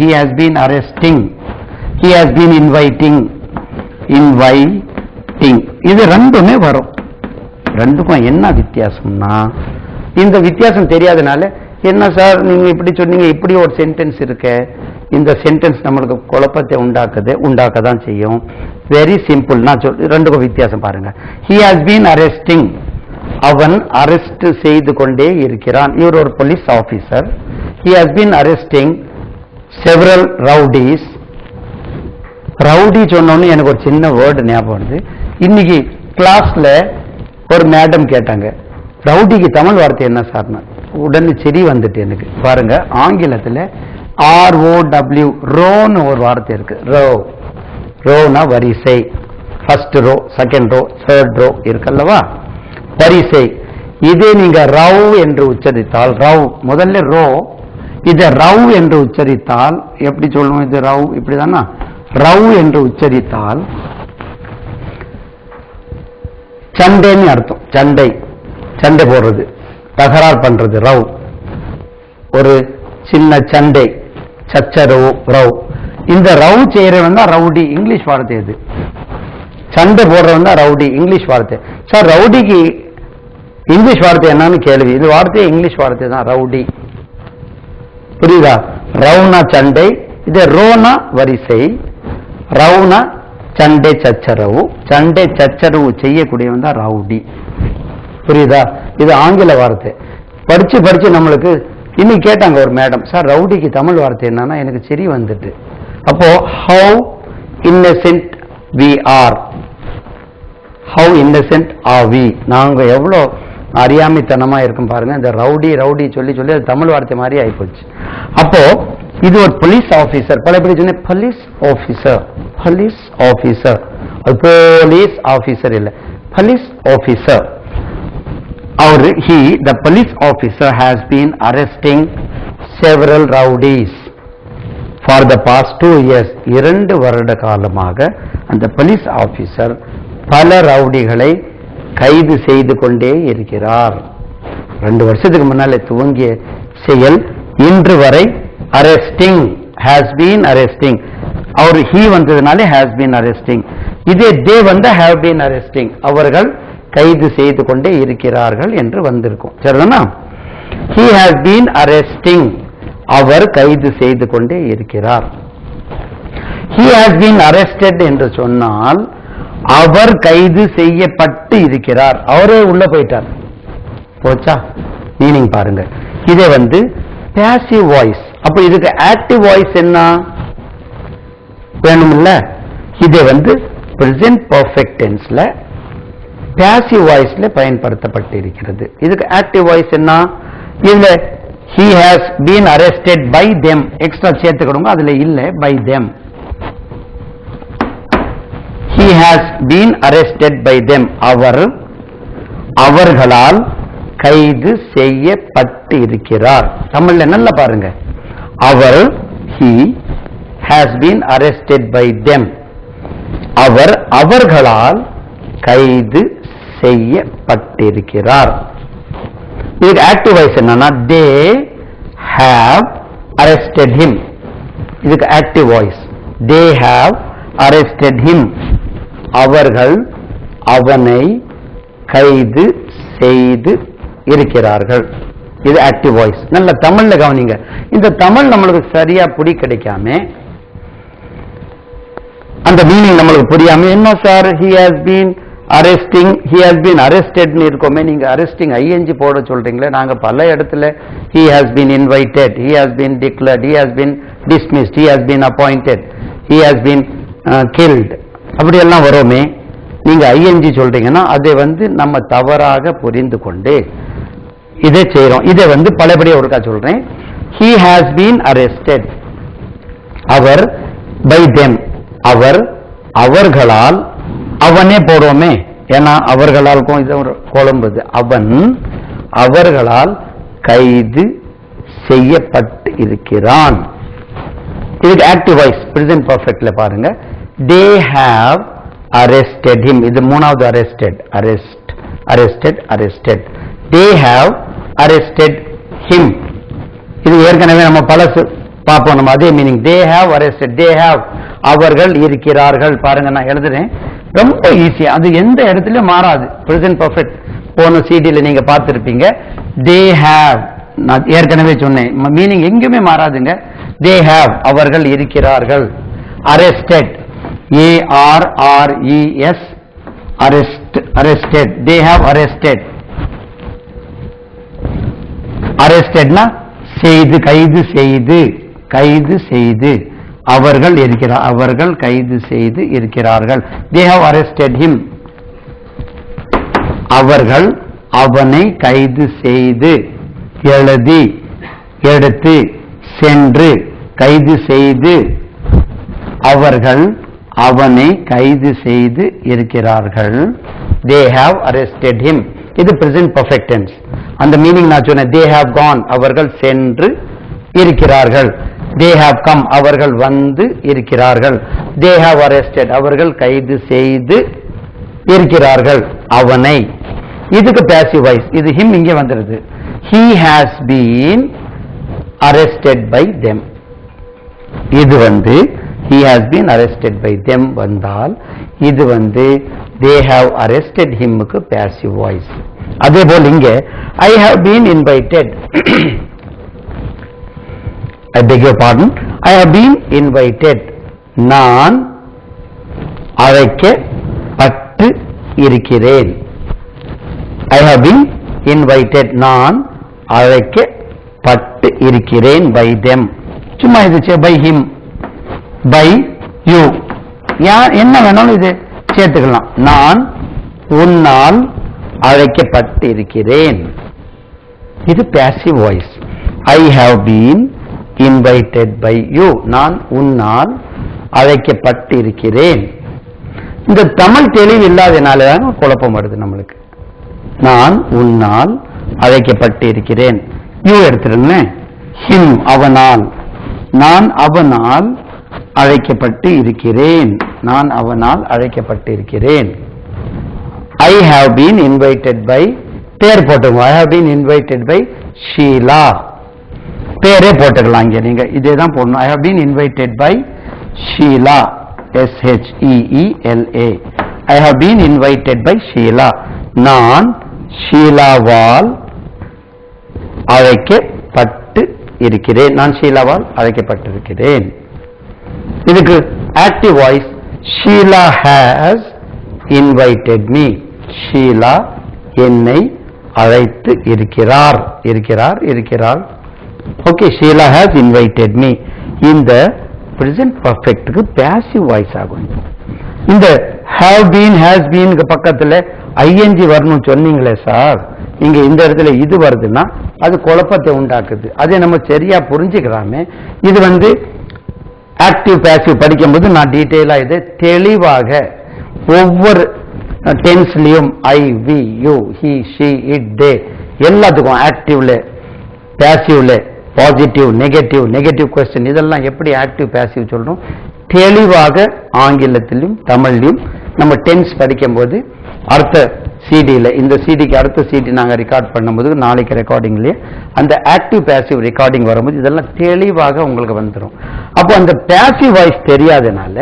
he has been arresting, he has been inviting, இது ரெண்டுமே வரும். ரெண்டுக்கும் என்ன வித்தியாசம்னா, இந்த வித்தியாசம் தெரியாதனால என்ன சார் நீங்க இப்படி சொன்னீங்க, இப்படி ஒரு சென்டென்ஸ் இருக்கு, இந்த சென்டென்ஸ் நம்மளுக்கு குழப்பத்தை உண்டாக்க தான் செய்யும். Very simple. நான் ரெண்டுக்கும் வித்தியாசம் பாருங்க. he has been arresting, அவன் அரெஸ்ட் செய்து கொண்டே இருக்கிறான். இவர் ஒரு police officer. he has been arresting several rowdies. Rowdy சொன்னோன்னு எனக்கு ஒரு சின்ன வேர்டு ஞாபகம் வருது. இன்னைக்கு கிளாஸ்ல ஒரு மேடம் கேட்டாங்க, ரவுடிக்கு தமிழ் வார்த்தை என்ன சார்னா, உடனே சரி வந்துட்டு எனக்கு. பாருங்க, ஆங்கிலத்தில் ROW, ரோன்னு ஒரு வார்த்தை இருக்கு. ரோனா வரிசை. First row, second row, third row இருக்கல்லவா, வரிசை. இதே நீங்க ரவ் என்று உச்சரித்தால், ரவ் முதல்ல ரோ, இதை ரவ் என்று உச்சரித்தால் எப்படி சொல்லுவோம்? இது ரவ் இப்படிதானா? ரவ் என்று உச்சரித்தால் சண்டைன்னு அர்த்தம். சண்டை, சண்டை போடுறது, தகராறு பண்றது, ரவ். ஒரு சின்ன சண்டை, சச்சரவு, ரவ். இந்த ரவ் செய்யறவன் தான் ரவுடி, இங்கிலீஷ் வார்த்தை. இது சண்டை போடுறவன் தான் ரவுடி, இங்கிலீஷ் வார்த்தை. சார் ரவுடிக்கு இங்கிலீஷ் வார்த்தை என்னன்னு கேள்வி. இது வார்த்தை இங்கிலீஷ் வார்த்தை தான், ரவுடி. புரியுதா? ரவுனா சண்டை, இது ரோனா வரிசை, ரவுனா சண்டை சச்சரவு. சண்டை சச்சரவு செய்யக்கூடியவன் தான் ரவுடி. புரியுதா? இது ஆங்கில வார்த்தை. படிச்சு படிச்சு நம்மளுக்கு இன்னைக்கு கேட்டாங்க ஒரு மேடம், சார் ரவுடிக்கு தமிழ் வார்த்தை என்னன்னா, எனக்கு சரி வந்துட்டு. அப்போ how innocent we are, how innocent are we, நாங்க எவ்வளோ அறியாமைத்தனமா இருக்கும் பாருங்க. இந்த ரவுடி ரவுடி சொல்லி சொல்லி அது தமிழ் வார்த்தை மாதிரி ஆயிப்போச்சு. அப்போ இது ஒரு போலீஸ் ஆபீசர், பல எப்படி சொன்ன police officer, police officer, police officer இல்ல, police officer. Or the police officer has been arresting several rowdies. For the past 2 years 2 வருட காலமாக அந்த போலீஸ் ஆபீசர் பல ரவுடிகளை கைது செய்து கொண்டே இருக்கிறார். 2 வருஷத்துக்கு முன்னாலே துவங்கிய செயல் இன்று வரை arresting, has been arresting. Our he வந்ததுனாலே has been arresting. இதே they வந்த have been arresting. அவர்கள் கைது செய்து கொண்டே இருக்கிறார்கள் என்று வந்திருக்கும். சரிதானா? he has been arresting. அவர் கைது செய்து கொண்டே இருக்கிறார். he has been arrested என்று சொன்னால் அவர் கைது செய்யப்பட்டு இருக்கிறார். அவரே உள்ள போயிட்டார். போச்சா? மீனிங் பாருங்க. இதே passive voice. அப்ப இதுக்கு active voice என்ன வேணும்ல? இதே present perfect tenseல passive voiceல பயன்படுத்தப்பட்டு இருக்கிறது. இதுக்கு active voice என்ன? இதுல he has been arrested by them extra சேர்த்துக்கணுங்க. அதுல இல்ல by them. he has been arrested by them. அவர்களால் கைது செய்யப்பட்டு இருக்கிறார். தமிழ்ல நல்லா பாருங்க. he has been arrested by them. அவர்களால் கைது செய்யப்பட்டிருக்கிறார். இதுக்கு ஆக்டிவ் வாய்ஸ் என்னன்னா they have arrested him. இதுக்கு active voice they have arrested him. அவர்கள் அவனை கைது செய்து இருக்கிறார்கள். இது ஆக்டிவ் வாய்ஸ். நல்ல தமிழ்ல கவனிங்க. இந்த தமிழ் நம்மளுக்கு சரியா புடி கிடைக்காம அந்த மீனிங் நம்மளுக்கு புரியாம என்ன sir he has been arresting, he has been arrested னு இருக்கோமே, நீங்க arresting ing போட சொல்றீங்களே. நாங்க பல இடத்துல he has been invited, he has been declared, he has been dismissed, he has been appointed, he has been killed அப்படி எல்லாம் வரோமே. நீங்க ing சொல்றீங்கன்னா அதை நம்ம தவறாக புரிந்து கொண்டு இதை செய்றோம். இதை பலபடியா ஒருக்கா சொல்றேன். he has been arrested. Our by them. அவர்களால் அவனே போடுவோமே, ஏன்னா அவர்களால் குழம்புது. அவர்களால் கைது செய்யப்பட்டு இருக்கிறான். இதுக்கு ஆக்டிவ் வாய்ஸ் பிரசன்ட் பர்ஃபெக்ட்ல பாருங்க. they have arrested him. இது மூணாவது arrested. they have arrested him. இது ஏற்கனவே நம்ம பலசு பார்ப்போம். நம்ம அதே meaning they have arrested, they have அவர்கள் இருக்கிறார்கள். பாருங்க நான் எழுதுறேன், ரொம்ப ஈஸியா, அது எந்த இடத்துலயும் மாறாது. பிரசன்ட் பர்ஃபெக்ட் போன சிடில நீங்க பார்த்திருப்பீங்க. they have நான் ஏற்கனவே சொன்னேன், மீனிங் எங்கேயுமே மாறாதுங்க. they have அவர்கள் இருக்கிறார்கள். arrested ARRES arrested. they have arrestedனா செய்து, கைது செய்து அவர்கள் இருக்கிறார், அவர்கள் கைது செய்து இருக்கிறார்கள். they have arrested him. அவர்கள் அவனை கைது செய்து, எழுதி, எடுத்து, சென்று, கைது செய்து, அவர்கள் அவனை கைது செய்து இருக்கிறார்கள். they have arrested him. இது present perfect tense. அந்த மீனிங் நான் சொன்னேன். they have gone அவர்கள் சென்று இருக்கிறார்கள். they have come அவர்கள் வந்து இருக்கிறார்கள். they have arrested அவர்கள் கைது செய்து இருக்கிறார்கள் அவனை. இதுக்கு passive voice. இது him இங்கே வந்துருது. he has been arrested by them. இது he has been arrested by them வந்தால் இது they have arrested him க்கு passive voice. அதே போல் இங்கே I have been invited. I beg your pardon. I have been invited. நான் அழைக்கப்பட்டு இருக்கிறேன். I have been invited. நான் அழைக்கப்பட்டு இருக்கிறேன் by them. சும்மா இது by him, by you, என்ன வேணாலும் இது சேர்த்துக்கலாம். நான் உன்னால் அழைக்கப்பட்டு இருக்கிறேன். இது passive voice. I have been invited by you. நான் உன்னால் அழைக்கப்பட்டு இருக்கிறேன். இந்த தமிழ் தெளிவு இல்லாதனாலதான் குழப்பம் வருது நம்மளுக்கு. நான் உன்னால் அழைக்கப்பட்டு இருக்கிறேன். you எடுத்துருங்க. him அவனால், நான் அவனால் அழைக்கப்பட்டு இருக்கிறேன். நான் அவனால் அழைக்கப்பட்டு இருக்கிறேன். I have been invited by, பேர் போட்டுங்க. I have been invited by Sheila. பேரே போட்டுக்கலாம். இங்க நீங்க இதே தான் போடணும். I have been invited by Sheila. Sheela. I have been invited by Sheila. நான் ஷீலாவால் அழைக்கப்பட்டு இருக்கிறேன். நான் ஷீலாவால் அழைக்கப்பட்டிருக்கிறேன். இதுக்கு active voice Sheela has invited me. Sheela என்னை அழைத்து இருக்கிறார். இருக்கிறாள். Okay, Sheela has invited me. இந்த present perfectக்கு passive voice ஆகும். இந்த have been has been பக்கத்துல ing வரணும் சொன்னீங்களே சார், இங்க இந்த இடத்துல இது வருதுன்னா அது குழப்பத்தை உண்டாக்குது. அதை நம்ம சரியா புரிஞ்சுக்கிறாமே. இது ஆக்டிவ் பேசிவ் படிக்கும்போது நான் டீட்டெயிலா இதை தெளிவாக ஒவ்வொரு டென்ஸ்லயும் I, we, you, he, she, it, they எல்லாத்துக்கும் ஆக்டிவ்ல பேசிவ்ல பாசிட்டிவ் நெகட்டிவ் கொஸ்டின் இதெல்லாம் எப்படி ஆக்டிவ் பேசிவ் சொல்றோம் தெளிவாக ஆங்கிலத்திலும் தமிழ்லையும் நம்ம டென்ஸ் படிக்கும்போது அடுத்த சிடியில் இந்த சிடிக்கு அடுத்த சிடி நாங்கள் ரெக்கார்ட் பண்ணும்போது நாளைக்கு ரெக்கார்டிங்லேயே அந்த ஆக்டிவ் பேசிவ் ரெக்கார்டிங் வரும்போது இதெல்லாம் தெளிவாக உங்களுக்கு வந்துடும். அப்போ அந்த பேசிவ் வாய்ஸ் தெரியாதனால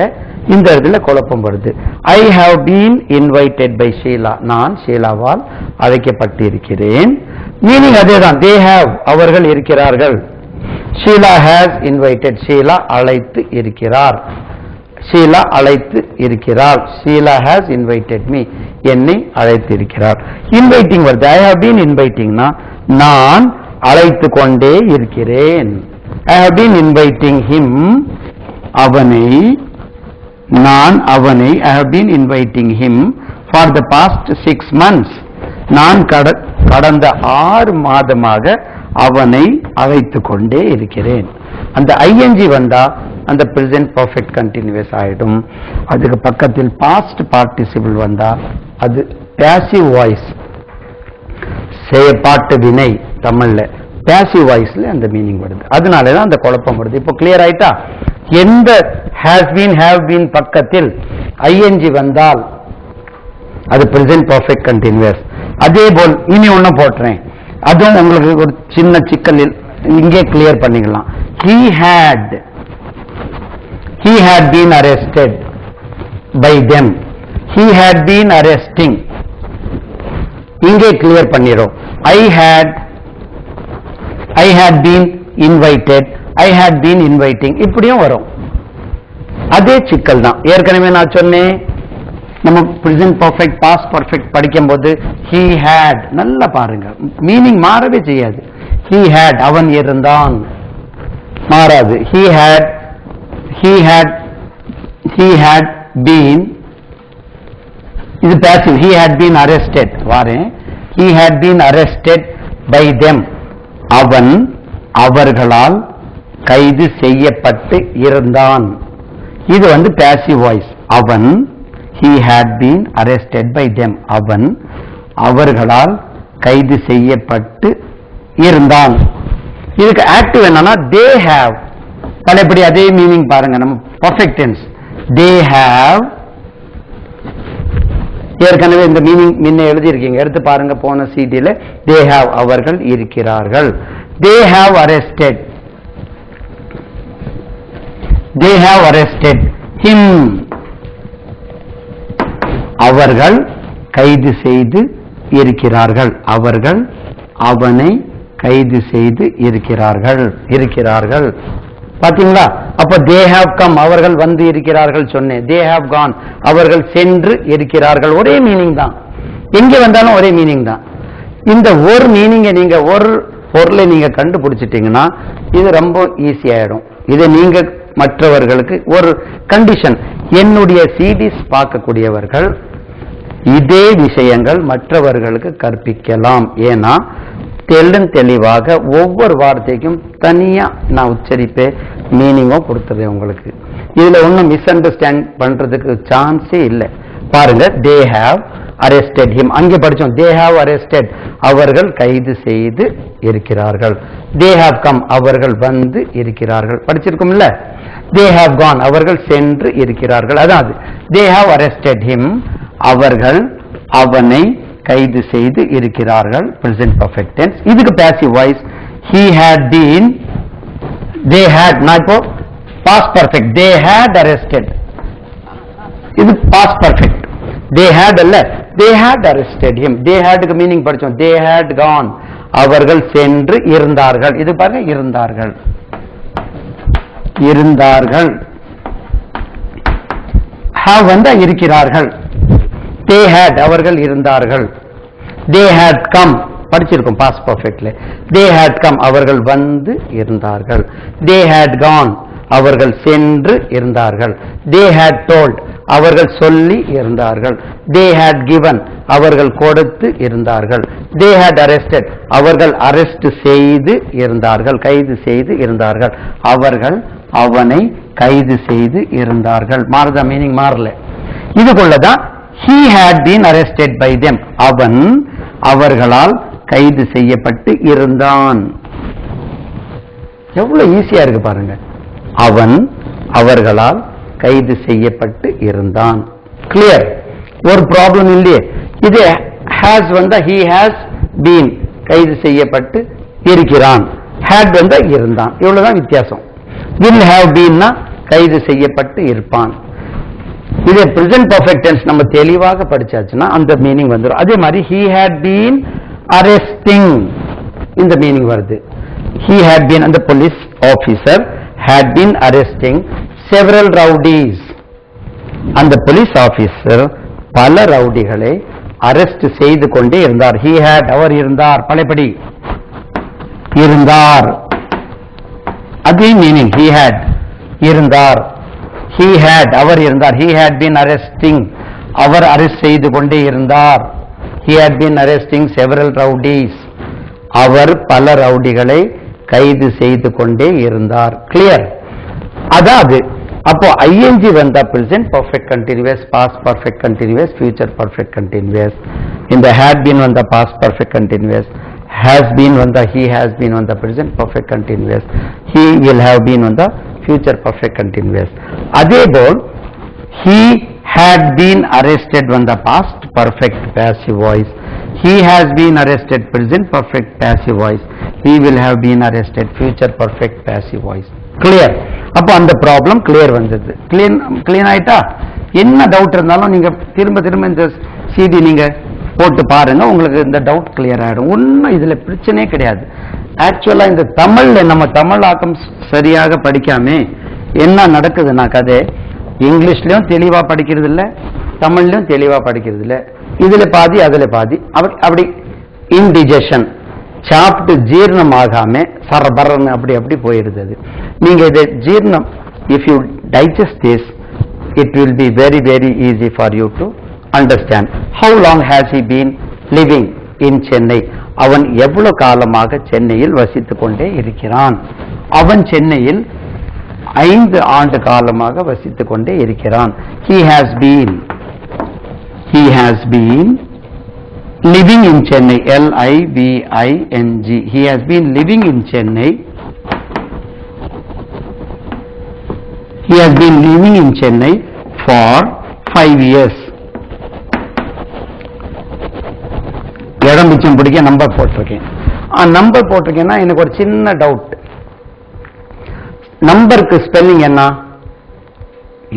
இந்த இடத்துல குழப்பம் வருது. I have been invited by Sheela. நான் ஷீலாவால் அழைக்கப்பட்டிருக்கிறேன். மீனிங் அதே தான். தே ஹாவ் அவர்கள் இருக்கிறார்கள். Sheila has invited. ஷீலா அழைத்து இருக்கிறார். ஷீலா அழைத்து இருக்கிறார். Sheela has invited me. என்னை அழைத்து இருக்கிறார். இன்வைட்டிங் வருது. ஐ ஹவ் பீன் இன்வைட்டிங்னா நான் அழைத்து கொண்டே இருக்கிறேன். I have been inviting him. அவனை நான் அவனை I have been inviting him for the past 6 months. நான் கடந்த 6 மாதமாக அவனை அழைத்து கொண்டே இருக்கிறேன். அந்த ஐஎன்ஜி வந்தா அந்த பிரசன்ட் பர்ஃபெக்ட் கண்டினியூஸ் ஆயிடும். அதுக்கு பக்கத்தில் பாஸ்ட் பார்ட்டிசிபிள் வந்தா அது பேசிவ் வாய்ஸ், செயற்பாட்டு வினை தமிழ்ல பேசிவ் வாய்ஸ்ல அந்த மீனிங் வருது. அதனாலதான் அந்த குழப்பம் வருது. இப்போ கிளியர் ஆயிட்டா? எந்த ஹேஸ் பீன் ஹேவ் பீன் பக்கத்தில் ஐஎன்ஜி வந்தால் அது பிரசன்ட் பர்ஃபெக்ட் கண்டினியூஸ். அதே போல் இனி ஒண்ணு போட்டுறேன், அதுவும் உங்களுக்கு ஒரு சின்ன சிக்கலில் இங்கே கிளியர் பண்ணிக்கலாம். He had been arrested by them. He had been arresting. இங்கே clear பண்ணிரும். I had been invited. I had been inviting. இப்படியும் வரும். அதே சிக்கல் தான். ஏற்கனவே நான் சொன்னேன், நம்ம present perfect past perfect படிக்கும்போது he had நல்லா பாருங்க, மீனிங் மாறவே செய்யாது. he had அவன் இருந்தான் மாறாது. he had been இது passive. he had been arrested வாரேன். he had been arrested by them. அவன் அவர்களால் கைது செய்யப்பட்டு இருந்தான். இது passive voice. அவன் he had been arrested by them. அவன் அவர்களால் கைது செய்யப்பட்டு இருந்தான். இதுக்கு ஆக்டிவ் என்னன்னா they have. பழையபடி அதே மீனிங் பாருங்க, நம்ம perfect tense. they have ஏற்கனவே இந்த மீனிங் முன்ன எழுதி இருக்கீங்க, எடுத்து பாருங்க போன சிடில. they have அவர்கள் இருக்கிறார்கள். they have arrested. they have arrested him. அவர்கள் கைது செய்து இருக்கிறார்கள். அவர்கள் அவனை கைது செய்து இருக்கிறார்கள். பாத்தீங்களா? அப்ப they have come அவர்கள் வந்து இருக்கிறார்கள் சொன்னேன். they have gone அவர்கள் சென்று இருக்கிறார்கள். ஒரே மீனிங் தான், எங்க வந்தாலும் ஒரே மீனிங் தான். இந்த ஒரு மீனிங்கை நீங்க ஒரு பொருளை நீங்க கண்டுபிடிச்சிட்டீங்கன்னா இது ரொம்ப ஈஸி ஆயிடும். இதை நீங்க மற்றவர்களுக்கு ஒரு கண்டிஷன், என்னுடைய சிடிஸ் பார்க்கக்கூடியவர்கள் இதே விஷயங்கள் மற்றவர்களுக்கு கற்பிக்கலாம். ஏன்னா தெளிவாக ஒவ்வொரு வார்த்தைக்கும் தனியா நான் உச்சரிப்பேன், மீனிங்கும் கொடுத்துருவேன் உங்களுக்கு. இதுல ஒன்றும் மிஸ் அண்டர்ஸ்டாண்ட் பண்றதுக்கு சான்ஸே இல்லை. பாருங்க, they have arrested him. அங்கே படிச்சோம் they have arrested, அவர்கள் கைது செய்து இருக்கிறார்கள். they have come, அவர்கள் வந்து இருக்கிறார்கள். படிச்சிருக்கும்ல. they have gone, அவர்கள் சென்று இருக்கிறார்கள். அதாவது they have arrested him, அவர்கள் அவனை கைது செய்து இருக்கிறார்கள். present perfect tense. இதுக்கு passive voice he had been, they had, நான் இப்போ past perfect, they had arrested, இது past perfect. they had அல்ல, they had arrested him. they had க்கு மீனிங் படிச்சோம். they had gone, அவர்கள் சென்று இருந்தார்கள். இது பாருங்க, இருந்தார்கள், இருந்தார்கள். have வந்தா இருக்கிறார்கள். they had, அவர்கள் இருந்தார்கள். they had come, படிச்சிருக்கும் past perfectly. they had come, அவர்கள் வந்து இருந்தார்கள். they had gone, அவர்கள் சென்று இருந்தார்கள். they had told, அவர்கள் சொல்லி இருந்தார்கள். they had given, அவர்கள் கொடுத்து இருந்தார்கள். they had arrested, அவர்கள் arrest செய்து இருந்தார்கள், கைது செய்து இருந்தார்கள். அவர்கள் அவனை கைது செய்து இருந்தார்கள். மாறுதா? மீனிங் மாறல. இதுக்குள்ளதான் he had been arrested by them, அவன் அவர்களால் கைது செய்யப்பட்டு இருந்தான். எவ்வளவு ஈஸியா இருக்கு பாருங்க. அவன் அவர்களால் கைது செய்யப்பட்டு இருந்தான். கிளியர்? ஒரு ப்ராப்ளம் இல்லையே. இது has வந்தா he has been, கைது செய்யப்பட்டு இருக்கிறான். had வந்தா இருந்தான். இவ்வளவுதான் வித்தியாசம். will have been னா கைது செய்யப்பட்டு இருப்பான். இது present perfect tense நம்ம தெளிவாக படிச்சாச்சுன்னா அந்த மீனிங் வந்துடும். அதே மாதிரி he had been arresting, இந்த மீனிங் வருது. he had been, அந்த police officer had been arresting several rowdies, அந்த police officer பல ரவுடிகளை arrest செய்து கொண்டே இருந்தார். he had, அவர் இருந்தார். பழையபடி இருந்தார், அதே மீனிங். he had, இருந்தார். he had, அவர் இருந்தார். he had been arresting, our arrest செய்து கொண்டே இருந்தார். he had been arresting several rowdies, அவர் பல ரவுடிகளை கைது செய்து கொண்டே இருந்தார். கிளியர்? அதாவது அப்போ ing வந்தா present perfect continuous, past perfect continuous, future perfect continuous. இந்த had been வந்தா past perfect continuous, has been வந்தா he has been வந்தா present perfect continuous, he will have been வந்தா future perfect continuous. அதேபோல் he had been arrested வந்தா past perfect passive voice, he has been arrested present perfect passive voice, he will have been arrested future perfect passive voice. Clear? அப்போ அந்த ப்ராப்ளம் கிளியர் வந்தது. கிளீன் ஆயிட்டா? என்ன டவுட் இருந்தாலும் நீங்க திரும்ப திரும்ப இந்த சிடி நீங்க போட்டு பாருங்க, உங்களுக்கு இந்த டவுட் கிளியர் ஆயிடும். ஒன்னும் இதுல பிரச்சனையே கிடையாது. ஆக்சுவலா இந்த தமிழ்ல நம்ம தமிழாக்கம் சரியாக படிக்காம என்ன நடக்குதுன்னா, கதை இங்கிலீஷ்லயும் தெளிவா படிக்கிறது இல்ல, தமிழ்லயும் தெளிவா படிக்கிறது இல்ல. இதுல பாதி அதுல பாதி, அப்படி இன்டிஜெஷன் சாப்பிட்டு ஜீர்ணம் ஆகாம சரபரன்னு அப்படி அப்படி போயிடுது. நீங்க இதை ஜீர்ணம், if you digest this, it will be very very easy for you to understand. How long has he been living in Chennai? அவன் எவ்வளவு காலமாக சென்னையில் வசித்துக் கொண்டே இருக்கிறான்? அவன் சென்னையில் 5 ஆண்டு காலமாக வசித்துக் கொண்டே இருக்கிறான். He has been living in Chennai, L-I-V-I-N-G. He has been living in Chennai. He has been living in Chennai for 5 years. இடம் மிச்சம் பிடிக்க நம்பர் போட்டிருக்கேன். நம்பர் போட்டிருக்கேன்னா எனக்கு ஒரு சின்ன டவுட். நம்பருக்கு ஸ்பெல்லிங்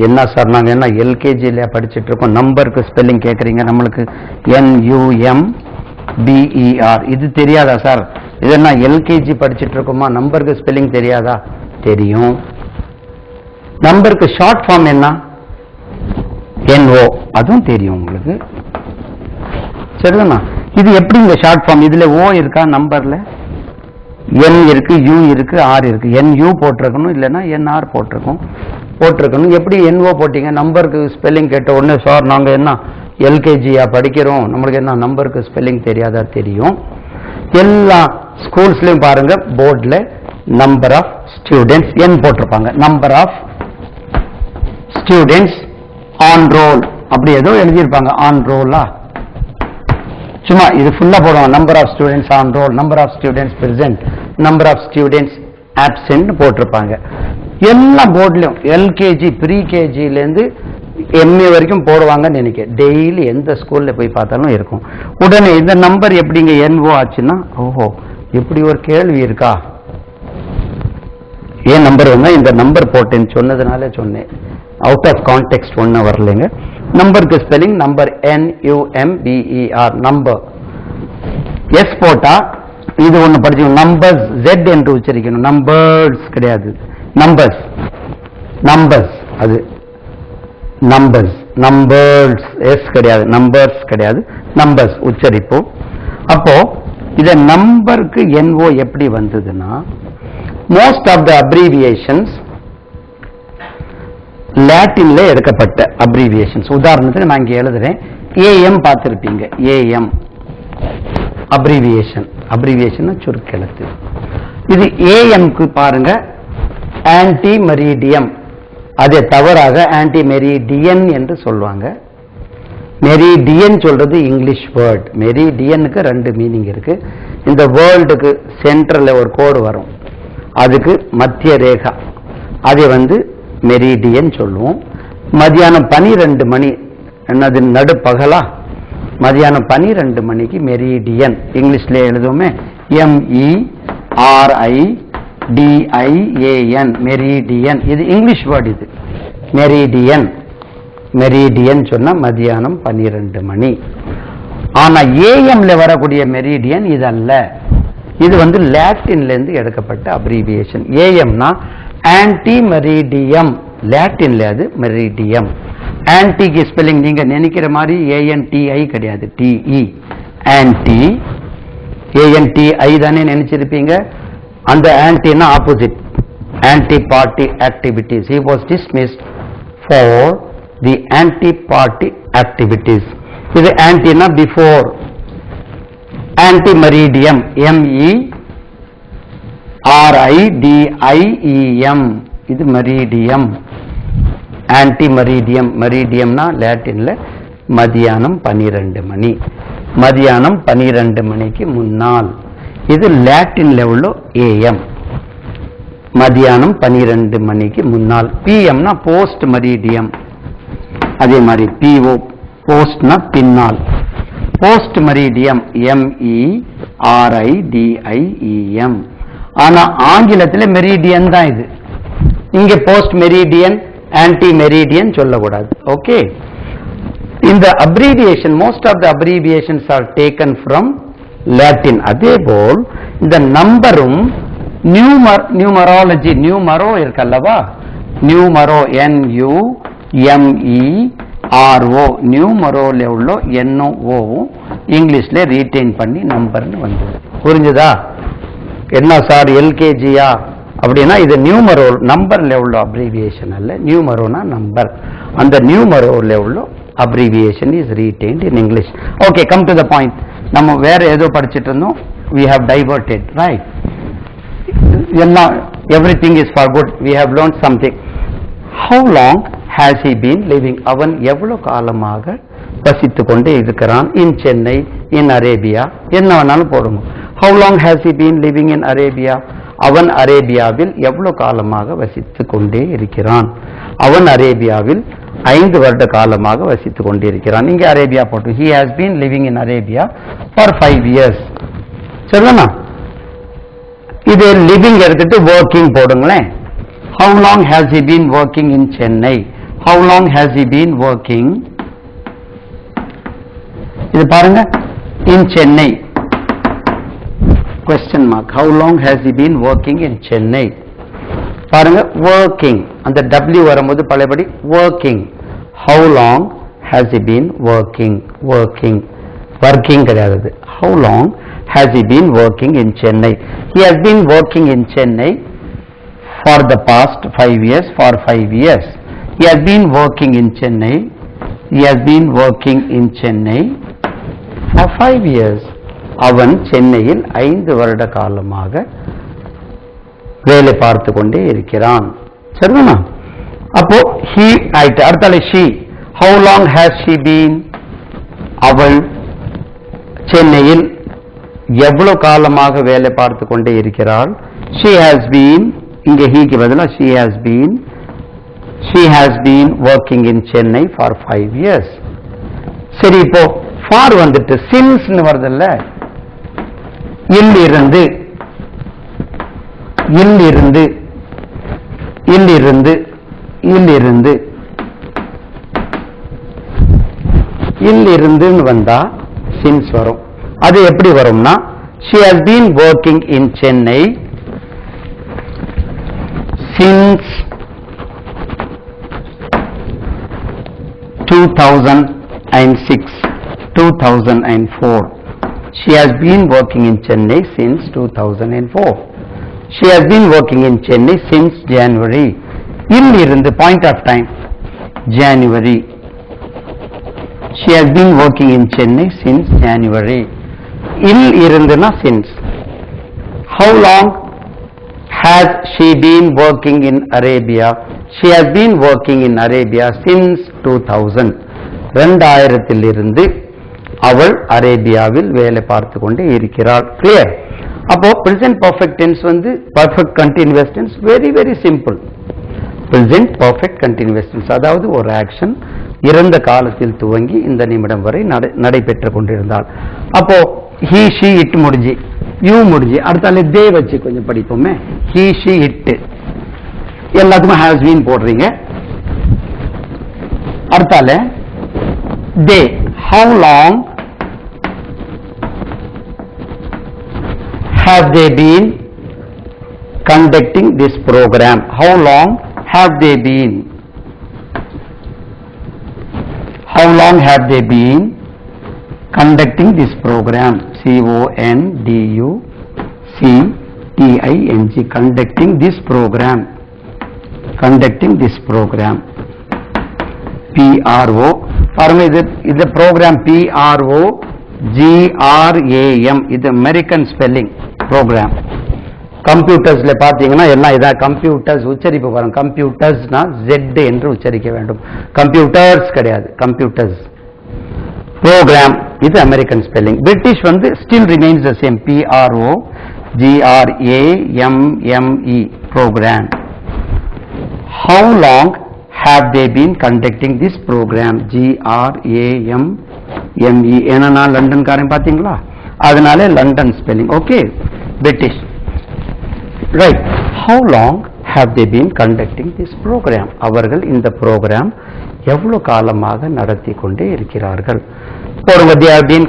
என்ன சார், நாங்க என்ன எல்கேஜில படிச்சுட்டு இருக்கோம், நம்பருக்கு ஸ்பெல்லிங் கேட்குறீங்க? நம்மளுக்கு NUMBER இது தெரியாதா சார்? இது என்ன எல்கேஜி படிச்சுட்டு இருக்கோமா? நம்பருக்கு ஸ்பெல்லிங் தெரியாதா? தெரியும். நம்பருக்கு ஷார்ட் ஃபார்ம் என்ன? NO, அதுவும் தெரியும் உங்களுக்கு. சரிதானா? இது எப்படி இந்த ஷார்ட் ஃபார்ம்? இதுல O இருக்கா நம்பர்ல? N இருக்கு, U இருக்கு, R இருக்கு. NU போட்டிருக்கணும், இல்லைன்னா NR போட்டிருக்கணும். எப்படி NO போட்டீங்க? நம்பருக்கு ஸ்பெல்லிங் கேட்ட உடனே சார் நாங்க என்ன எல்கேஜியா படிக்கிறோம், நம்மளுக்கு என்ன நம்பருக்கு ஸ்பெல்லிங் தெரியாதா? தெரியும். எல்லா ஸ்கூல்ஸ்லயும் பாருங்க போர்ட்ல நம்பர் ஆஃப் ஸ்டூடெண்ட்ஸ் N போட்டிருப்பாங்க. Number of students on roll அப்படி ஏதோ எழுதியிருப்பாங்க. ஆன் ரோலா சும்மா இது ஃபுல்லா போடுவோம். Number of students on roll, number of students present, number of students absent போட்டிருப்பாங்க. எல்லா போர்ட்லயும் எல்கேஜி ப்ரீ கேஜிலேருந்து எம்ஏ வரைக்கும் போடுவாங்கன்னு நினைக்கிறேன். டெய்லி எந்த ஸ்கூல்ல போய் பார்த்தாலும் இருக்கும். உடனே இந்த நம்பர் எப்படிங்க என்ஓ ஆச்சுன்னா, ஓஹோ இப்படி ஒரு கேள்வி இருக்கா, ஏன் நம்பர் வந்தா இந்த நம்பர் போட்டேன்னு சொன்னதுனால சொன்னேன். அவுட் ஆஃப் கான்டெக்ட் ஒன்னும் வரலைங்க. நம்பருக்கு spelling number NUMBER number. S போட்டா இது ஒண்ணு படிச்சுக்கணும், நம்பர்ஸ் Z என்று உச்சரிக்கணும், நம்பர்ஸ் கிடையாது, நம்பர்ஸ். நம்பர்ஸ் அது நம்பர்ஸ், நம்பர்ஸ் எஸ் கிடையாது, நம்பர்ஸ் கிடையாது, நம்பர்ஸ் உச்சரிப்போம். அப்போ இத நம்பருக்கு NO எப்படி வந்ததுன்னா, மோஸ்ட் ஆஃப் த அப்ரீவியேஷன்ஸ் லாட்டின்ல எடுக்கப்பட்ட அப்ரீவியேஷன்ஸ். உதாரணத்துக்கு நான் இங்க எழுதுறேன், AM பார்த்திருப்பீங்க, AM அப்ரீவியேஷன். அப்ரீவியேஷன் சுருக்கெழுத்து. இது AM-க்கு பாருங்க ஆன்டி மெரிடியம், அதை தவறாக ஆன்டி மெரிடியன் என்று சொல்லுவாங்க. மெரிடியன் சொல்றது இங்கிலீஷ் வேர்ட். மெரிடியனுக்கு ரெண்டு மீனிங் இருக்கு. இந்த வேர்ல்டுக்கு சென்டர்ல ஒரு கோடு வரும், அதுக்கு மத்திய ரேகா, அதை மெரிடியன் சொல்லுவோம். மதியானம் 12 மணி, என்னது நடுப்பகலா, மதியானம் 12 மணிக்கு மெரிடியன். இங்கிலீஷ்ல எழுதுவோமே MERIDIAN, மெரிடியன். இது இங்கிலீஷ் வேர்ட். இது மெரிடியன். மெரிடியன் சொன்னா மதியானம் 12 மணி. ஆனா ஏஎம்ல வரக்கூடிய மெரிடியன் இது அல்ல. இது லாட்டின்ல இருந்து எடுக்கப்பட்ட அப்ரீவியேஷன். ஏஎம்னா ஆன்டி மெரிடியம், லாட்டின்ல அது மெரிடியம். ஆன்டிக்கு ஸ்பெல்லிங் நீங்க நினைக்கிற மாதிரி ANTI கிடையாது, TE. ஆன்டி, ANTI தானே நினைச்சிருப்பீங்க. அந்த ஆன்டினா opposite, anti party activities. He was dismissed for the anti-party activities. இது ஆன்டினா பிஃபோர். ஆன்டி மெரிடியம் MERIDIEM, இது மெரிடியம். Anti meridiem. மெரிடியம்னா லாட்டின்ல மதியானம் 12 மணி, மதியானம் 12 மணிக்கு முன்னால். இது லாட்டின்ல உள்ள AM, மதியானம் 12 மணிக்கு முன்னால். PM-னா போஸ்ட் மெரிடியம். அதே மாதிரி PO, போஸ்ட்னா பின்னால். Post meridiem MERIDIEM. ஆனா ஆங்கிலத்தில் மெரிடியன் தான் இது. இங்க போஸ்ட் மெரிடியன், ஆன்டி மெரிடியன் சொல்லக்கூடாது. ஓகே. இந்த abbreviation, most of the abbreviations are taken from Latin. அதே போல் இந்த நம்பரும் நியூமராலஜி, நியூமரோ இருக்கல்லவா, நியூமரோ NUMERO, நியூமரோல உள்ள NO இங்கிலீஷ்ல ரீட்டைன் பண்ணி நம்பர்னு வந்தது. புரிஞ்சுதா? என்ன சார் எல்கேஜியா அப்படின்னா, இது நியூமரோ நம்பர்ல உள்ள அப்ரீவியேஷன் அல்ல. நியூமரோனா நம்பர். அந்த நியூமரோல உள்ள abbreviation is retained in English. Okay, come to the point. நம்ம வேற ஏதோ படிச்சிட்டு இருந்தோம். we have diverted, right? Everything is for good. We have learned something. How long has he been living? அவன் எவ்வளவு காலமாக வசித்துக் கொண்டே இருக்கிறான்? in Chennai, in Arabia, என்ன வேணாலும் போடுங்க. How long has he been living in Arabia? அவன் அரேபியாவில் எவ்வளவு காலமாக வசித்துக் கொண்டே இருக்கிறான்? அவன் அரேபியாவில் 5 வருட காலமாக வசித்துக் கொண்டே இருக்கிறான். இங்கே அரேபியா போட்டு he has been living in Arabia for 5 years. சரிதானா? இது லிவிங் எடுத்துட்டு working போடுங்களேன். How long has he been working in Chennai? How long has he been working? இது பாருங்க, in Chennai. Question mark. How long has he been working in Chennai? பாருங்க, working. அந்த W வரும்போது பழையபடி working. How long has he been working? Working. Working கிடையாது. How long has he been working in Chennai? He has been working in Chennai for the past 5 years. For 5 years. He has been working in Chennai. He has been working in Chennai for 5 years. அவன் சென்னையில் 5 வருட காலமாக வேலை பார்த்து கொண்டே இருக்கிறான். சரிதானா? அப்போ he அடுத்தால she. How long has she been? அவள் சென்னையில் எவ்வளவு காலமாக வேலை பார்த்து கொண்டே இருக்கிறாள்? she has been, இங்க ஹீக்கு பதிலா she has been working in Chennai for 5 years. சரி, இப்போ for வந்துட்டு since னு வருதுல்ல, இல்லிருந்து வந்தா since வரும். அது எப்படி வரும்னா, she has been working in Chennai since 2006, 2004. She has been working in Chennai since 2004. She has been working in Chennai since January. இல்லிருந்து point of time January. She has been working in Chennai since January. இருந்துனா since. How long has she been working in Arabia? She has been working in Arabia since 2000. 2000 அவள் அரேபியாவில் வேலை பார்த்து கொண்டே இருக்கிறாள். clear? அப்போ present perfect tense வந்து perfect continuous tense very very simple. present perfect continuous tense அதாவது ஒரு ஆக்ஷன் இறந்த காலத்தில் துவங்கி இந்த நிமிடம் வரை நடைபெற்று கொண்டிருந்தாள். அப்போ he she it முடிஞ்சு, you முடிஞ்சு, அடுத்தால they வச்சு கொஞ்சம் படிப்போமே. he she it எல்லாத்துக்கும் has been போடுறீங்க. அடுத்தால they. how long have they been conducting this program? How long have they been? How long have they been conducting this program? CONDUCTING, conducting this program. Conducting this program. PRO. பாருங்க, இது program PROGRAM. இது அமெரிக்கன் ஸ்பெல்லிங் ப்ரோக்ராம். கம்ப்யூட்டர்ஸ்ல பாத்தீங்கன்னா எல்லாம் இதான் கம்ப்யூட்டர்ஸ் உச்சரிப்பு பாருங்க. கம்ப்யூட்டர்ஸ்னா Z என்று உச்சரிக்க வேண்டும், கம்ப்யூட்டர்ஸ் கிடையாது, கம்ப்யூட்டர்ஸ். ப்ரோக்ராம் இது அமெரிக்கன் ஸ்பெல்லிங். பிரிட்டிஷ் வந்து still remains the same, PROGRAMME, program. How long have they been conducting this program? GRAMME. ஏன்னா லண்டன்காரன் பாத்தீங்களா, அதனால London spelling. Okay, British. right. How long have they been conducting this program? அவர்கள் இந்த ப்ரோக்ராம் எவ்வளவு காலமாக நடத்தி கொண்டே இருக்கிறார்கள்? போடுங்க, they have been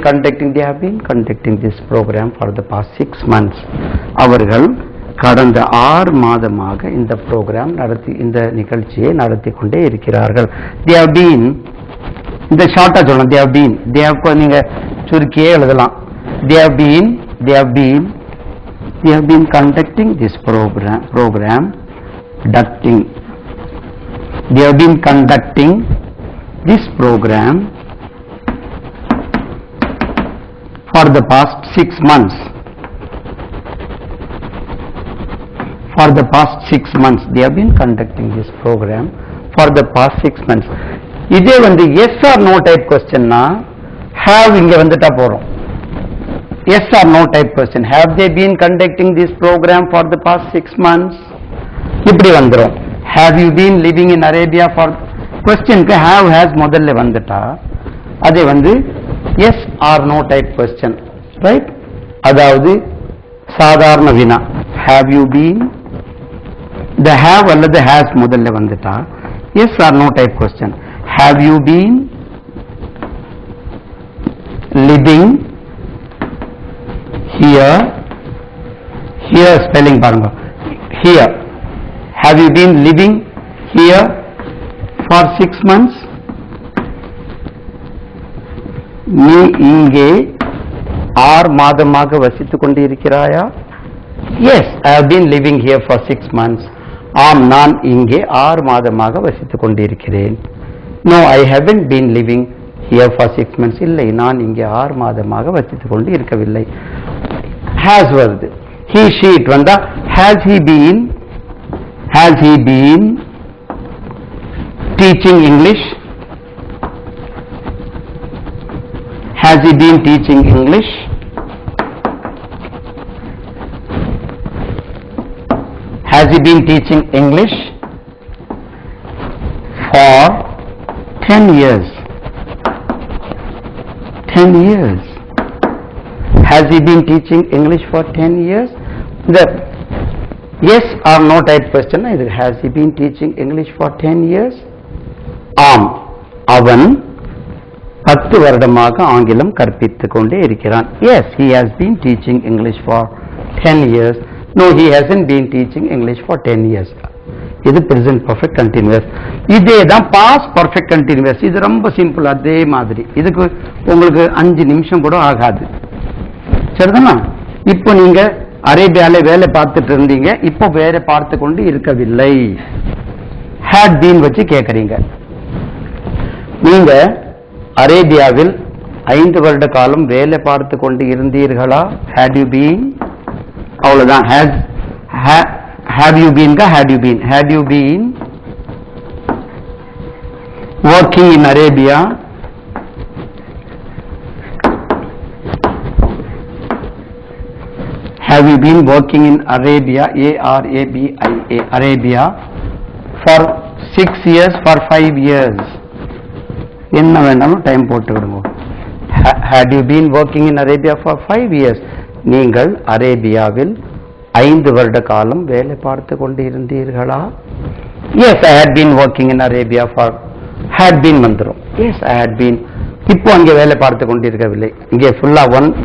conducting this program for the past 6 months. அவர்கள் கடந்த 6 மாதமாக இந்த ப்ரோக்ராம் இந்த நிகழ்ச்சியை நடத்தி கொண்டே இருக்கிறார்கள். they have been, இந்த ஷார்ட்டா சொல்லணும், they have நீங்க சுருக்கியே எழுதலாம். they have been conducting this program they have been conducting this program for the past 6 months. For the past 6 months they have been conducting this program for the past 6 months. இதே வந்து yes or no type question னா have இங்க வந்துட்டா போறோம். yes or no type question. have they been conducting this program for the past 6 months? இப்படி வந்துரும். have you been living in Arabia for question க்கு have has முதல்ல வந்துட்டா அதே வந்து yes or no type question, right? அதாவது சாதாரண வினா have you been, the have அல்லது has முதல்ல வந்துட்டா yes or no type question. have you been living here spelling பாருங்க, here. have you been living here for 6 months? நீ இங்கே 6 மாதமாக வசித்துக் கொண்டிருக்கிறாயா? yes, I have been living here for 6 months. ஆம், நான் இங்கே 6 மாதமாக வசித்துக் கொண்டிருக்கிறேன். no, I haven't been living here for 6 months. இல்லை, நான் இங்கே 6 மாதமாக வசித்துக் கொண்டு இருக்கவில்லை. has வருது. he she it வந்தா has he been teaching English? Has he been teaching English? Has he been teaching English for 10 years? 10 years. Has he been teaching English for 10 years? The yes or no type question is, has he been teaching English for 10 years? ஆம், அவன் 10 வருடமாக ஆங்கிலம் கற்பித்துக் கொண்டே இருக்கிறான். Yes, he has been teaching English for 10 years. No, he hasn't been teaching English for 10 years. இது present perfect continuous. இதே தான் past perfect continuous. இது ரொம்ப சிம்பிள். அதே மாதிரி இதுக்கு உங்களுக்கு 5 நிமிஷம் கூட ஆகாது. சரிதானா? இப்போ நீங்க அரேபியால வேலை பார்த்துட்டு இருந்தீங்க, இப்போ வேலை பார்த்து கொண்டு இருக்கவில்லை. had been வச்சு கேட்கறீங்க. நீங்க அரேபியாவில் 5 வருட காலம் வேலை பார்த்து கொண்டு இருந்தீர்களா? had you been? அவ்வளவுதான். have you been ka had you been? Had you been working in Arabia? Have you been working in Arabia, A-R-A-B-I-A, Arabia, for 6 years, for 5 years? என்ன வேணாலும் டைம் போட்டு விடுங்க. Had you been working in Arabia for 5 years? நீங்கள் அரேபியாவில் 5 வருட காலம் வேலை பார்த்து கொண்டு இருந்தீர்களா? Yes, I had been working in Arabia for, had been வந்துரும். Yes, I had been. இப்போ அங்கே வேலை பார்த்து கொண்டு இருக்கவில்லை. இங்கே ஃபுல்லா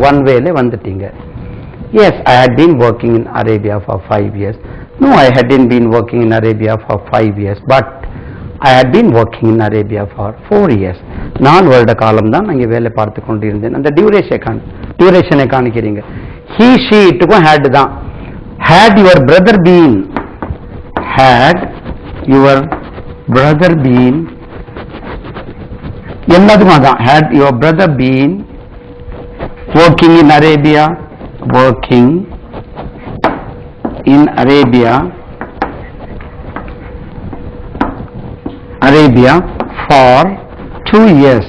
ஒன் வேலை வந்துட்டீங்க. Yes, I had been working in Arabia for 5 years. No, I hadn't been working in Arabia for 5 years, but I had been working in Arabia for 4 years. 4 வருட காலம் தான் அங்கே வேலை பார்த்து கொண்டு இருந்தேன். அந்த டியூரேஷனை காணிக்கிறீங்க. He, she ட்டுக்கும் had தான். Had your brother been, had your brother been, எல்லாத்துக்கும் தான். Had your brother been working in Arabia, working in Arabia for 2 years.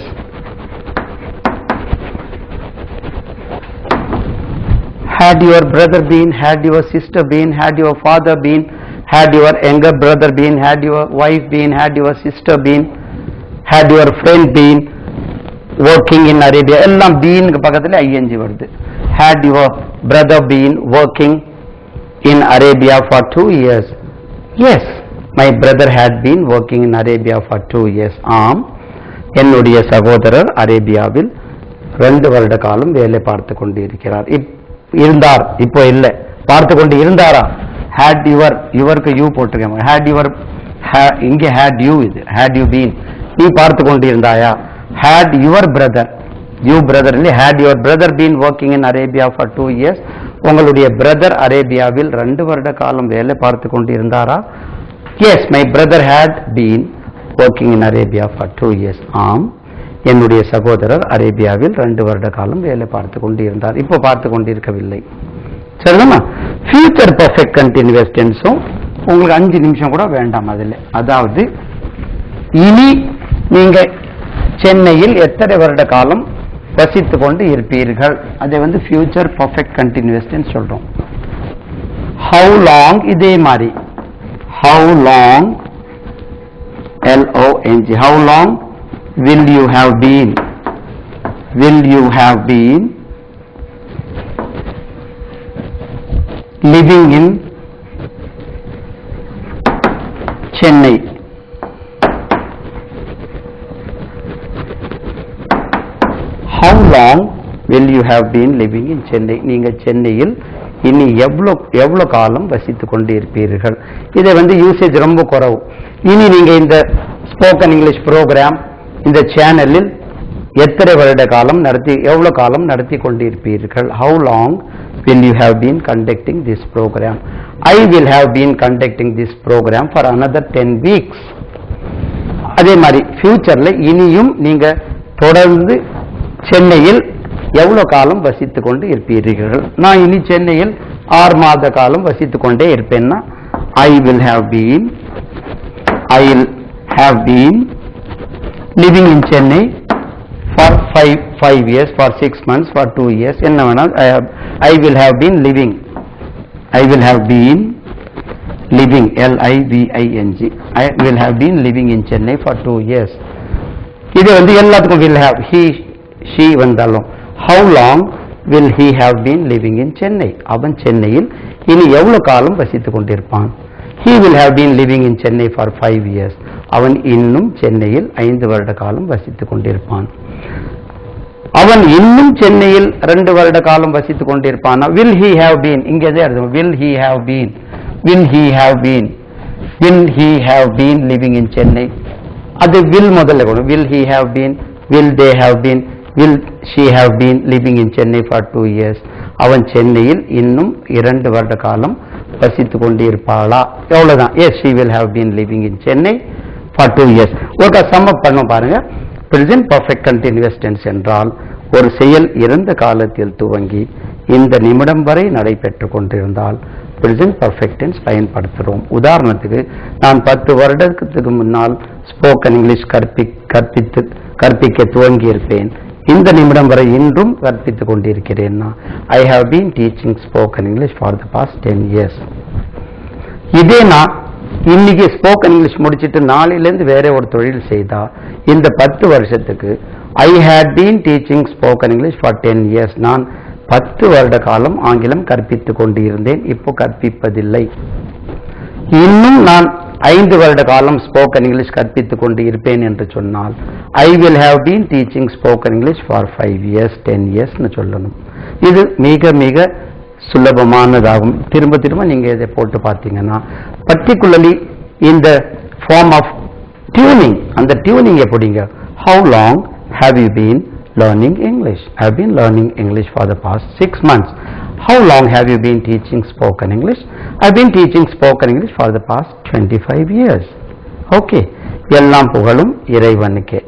Had your brother been, had your sister been, had your father been, had your younger brother been, had your wife been, had your sister been, had your friend been working in Arabia, எல்லாம் been பக்கத்துல ing வருது. Had your brother been working in Arabia for 2 years? Yes, my brother had been working in Arabia for 2 years. ஆம், என்னுடைய சகோதரர் அரேபியாவில் 2 வருட காலம் வேலை பார்த்து கொண்டு இருக்கிறார். இருந்தார், இப்போ இல்லை. பார்த்து கொண்டு இருந்தாரா? had your, இவருக்கு யூ போட்டிருக்கேன். had your, இங்கே had you, இது had you been, நீ பார்த்து கொண்டு இருந்தாயா? had your brother, you brother இல்லை, had your brother been working in Arabia for 2 years? உங்களுடைய பிரதர் அரேபியாவில் 2 வருட காலம் வேலை பார்த்து கொண்டு இருந்தாரா? Yes, my brother had been working in Arabia for 2 years. ஆம், என்னுடைய சகோதரர் அரேபியாவில் 2 வருட காலம் வேலை பார்த்து கொண்டு இருந்தார். இப்போ பார்த்து கொண்டு இருக்கவில்லை. சரிதாமா? ஃபியூச்சர் பர்ஃபெக்ட் கண்டினியூஸ் டென்ஸும் உங்களுக்கு 5 நிமிஷம் கூட வேண்டாம் அதில். அதாவது இனி நீங்க சென்னையில் எத்தனை வருட காலம் வசித்து கொண்டு இருப்பீர்கள், அதை வந்து ஃபியூச்சர் பர்ஃபெக்ட் கண்டினியூஸ் டென்ஸ் சொல்றோம். ஹவு லாங், இதே மாதிரி how long, LONG, how long will you have been, will you have been living in Chennai? How long will you have been living in Chennai? நீங்க சென்னையில் இனி எவ்வளவு காலம் வசித்து கொண்டு இருப்பீர்கள்? இதை வந்து யூசேஜ் ரொம்ப குறைவு. இனி நீங்க இந்த ஸ்போக்கன் இங்கிலீஷ் ப்ரோக்ராம் இந்த சேனலில் எத்தனை வருட காலம் எவ்வளவு காலம் நடத்தி கொண்டிருப்பீர்கள்? How long will you have been conducting this program? I will have been conducting this program for another 10 weeks. அதே மாதிரி ஃபியூச்சர்ல இனியும் நீங்க தொடர்ந்து சென்னையில் எவ்வளவு காலம் வசித்து கொண்டு இருப்பீர்கள்? நான் இனி சென்னையில் 6 மாத காலம் வசித்து கொண்டே இருப்பேன்னா I will have been living in Chennai for 5 years, for 6 months, for 2 years, என்ன வேணால் I will have been living, I will have been living, L-I-V-I-N-G, I will have been living in Chennai for 2 years. இது வந்து எல்லாத்துக்கும் will have, he, she வந்தாலும் how long will he have been living in Chennai, அவன் சென்னையில் இனி எவ்வளவு காலம் வசித்துக் கொண்டிருப்பான். He will have been living in Chennai for 5 years, அவன் இன்னும் சென்னையில் 5 வருட காலம் வசித்துக் கொண்டிருப்பான். அவன் இன்னும் சென்னையில் 2 வருட காலம் வசித்துக் கொண்டிருப்பான். will he have been, இங்கேதே அர்த்தம், will he have been, will he have been, will he have been living in Chennai, அது will முதல்ல கொடு, will he have been, will they have been, will she have been living in Chennai for 2 years, அவன் சென்னையில் இன்னும் 2 வருட காலம் வசித்துக் கொண்டிருப்பாளா, எவ்வளவுதான். yes, she will have been living in Chennai for 2 years. ஒரு சம் அப் பண்ண பாருங்க. present perfect continuous tense என்றால் ஒரு செயல் இறந்த காலத்தில் துவங்கி இந்த நிமிடம் வரை நடைபெற்றுக் கொண்டிருந்தால் present perfect tense பயன்படுத்துகிறோம். உதாரணத்துக்கு நான் 10 வருடத்துக்கு முன்னால் ஸ்போக்கன் இங்கிலீஷ் கற்பிக்க துவங்கி இருப்பேன், இந்த நிமிடம் வரை இன்றும் கற்பித்துக் கொண்டிருக்கிறேன். I have been teaching spoken English for the past 10 years. இதே நான் இன்னைக்கு ஸ்போக்கன் இங்கிலீஷ் முடிச்சிட்டு நாளிலிருந்து வேற ஒரு தொழில் செய்தா இந்த 10 வருஷத்துக்கு I had been teaching spoken English for 10 years, நான் 10 வருட காலம் ஆங்கிலம் கற்பித்துக் கொண்டு இருந்தேன், இப்போ கற்பிப்பதில்லை. இன்னும் நான் 5 வருட காலம் ஸ்போக்கன் இங்கிலீஷ் கற்பித்துக் கொண்டு இருப்பேன் என்று சொன்னால் I will have been teaching spoken English for 5 years, 10 years சொல்லணும். இது மிக மிக சுலபமானதாகும். திரும்ப திரும்ப நீங்க இதை போட்டு பார்த்தீங்கன்னா particularly in the form of tuning, அந்த டியூனிங் எப்படிங்க, how long have you been learning English? I have been learning English for the past 6 months. How long have you been teaching spoken English? I have been teaching spoken English for the past 25 years. Okay, எல்லாம் புகழும் இறைவனுக்கே.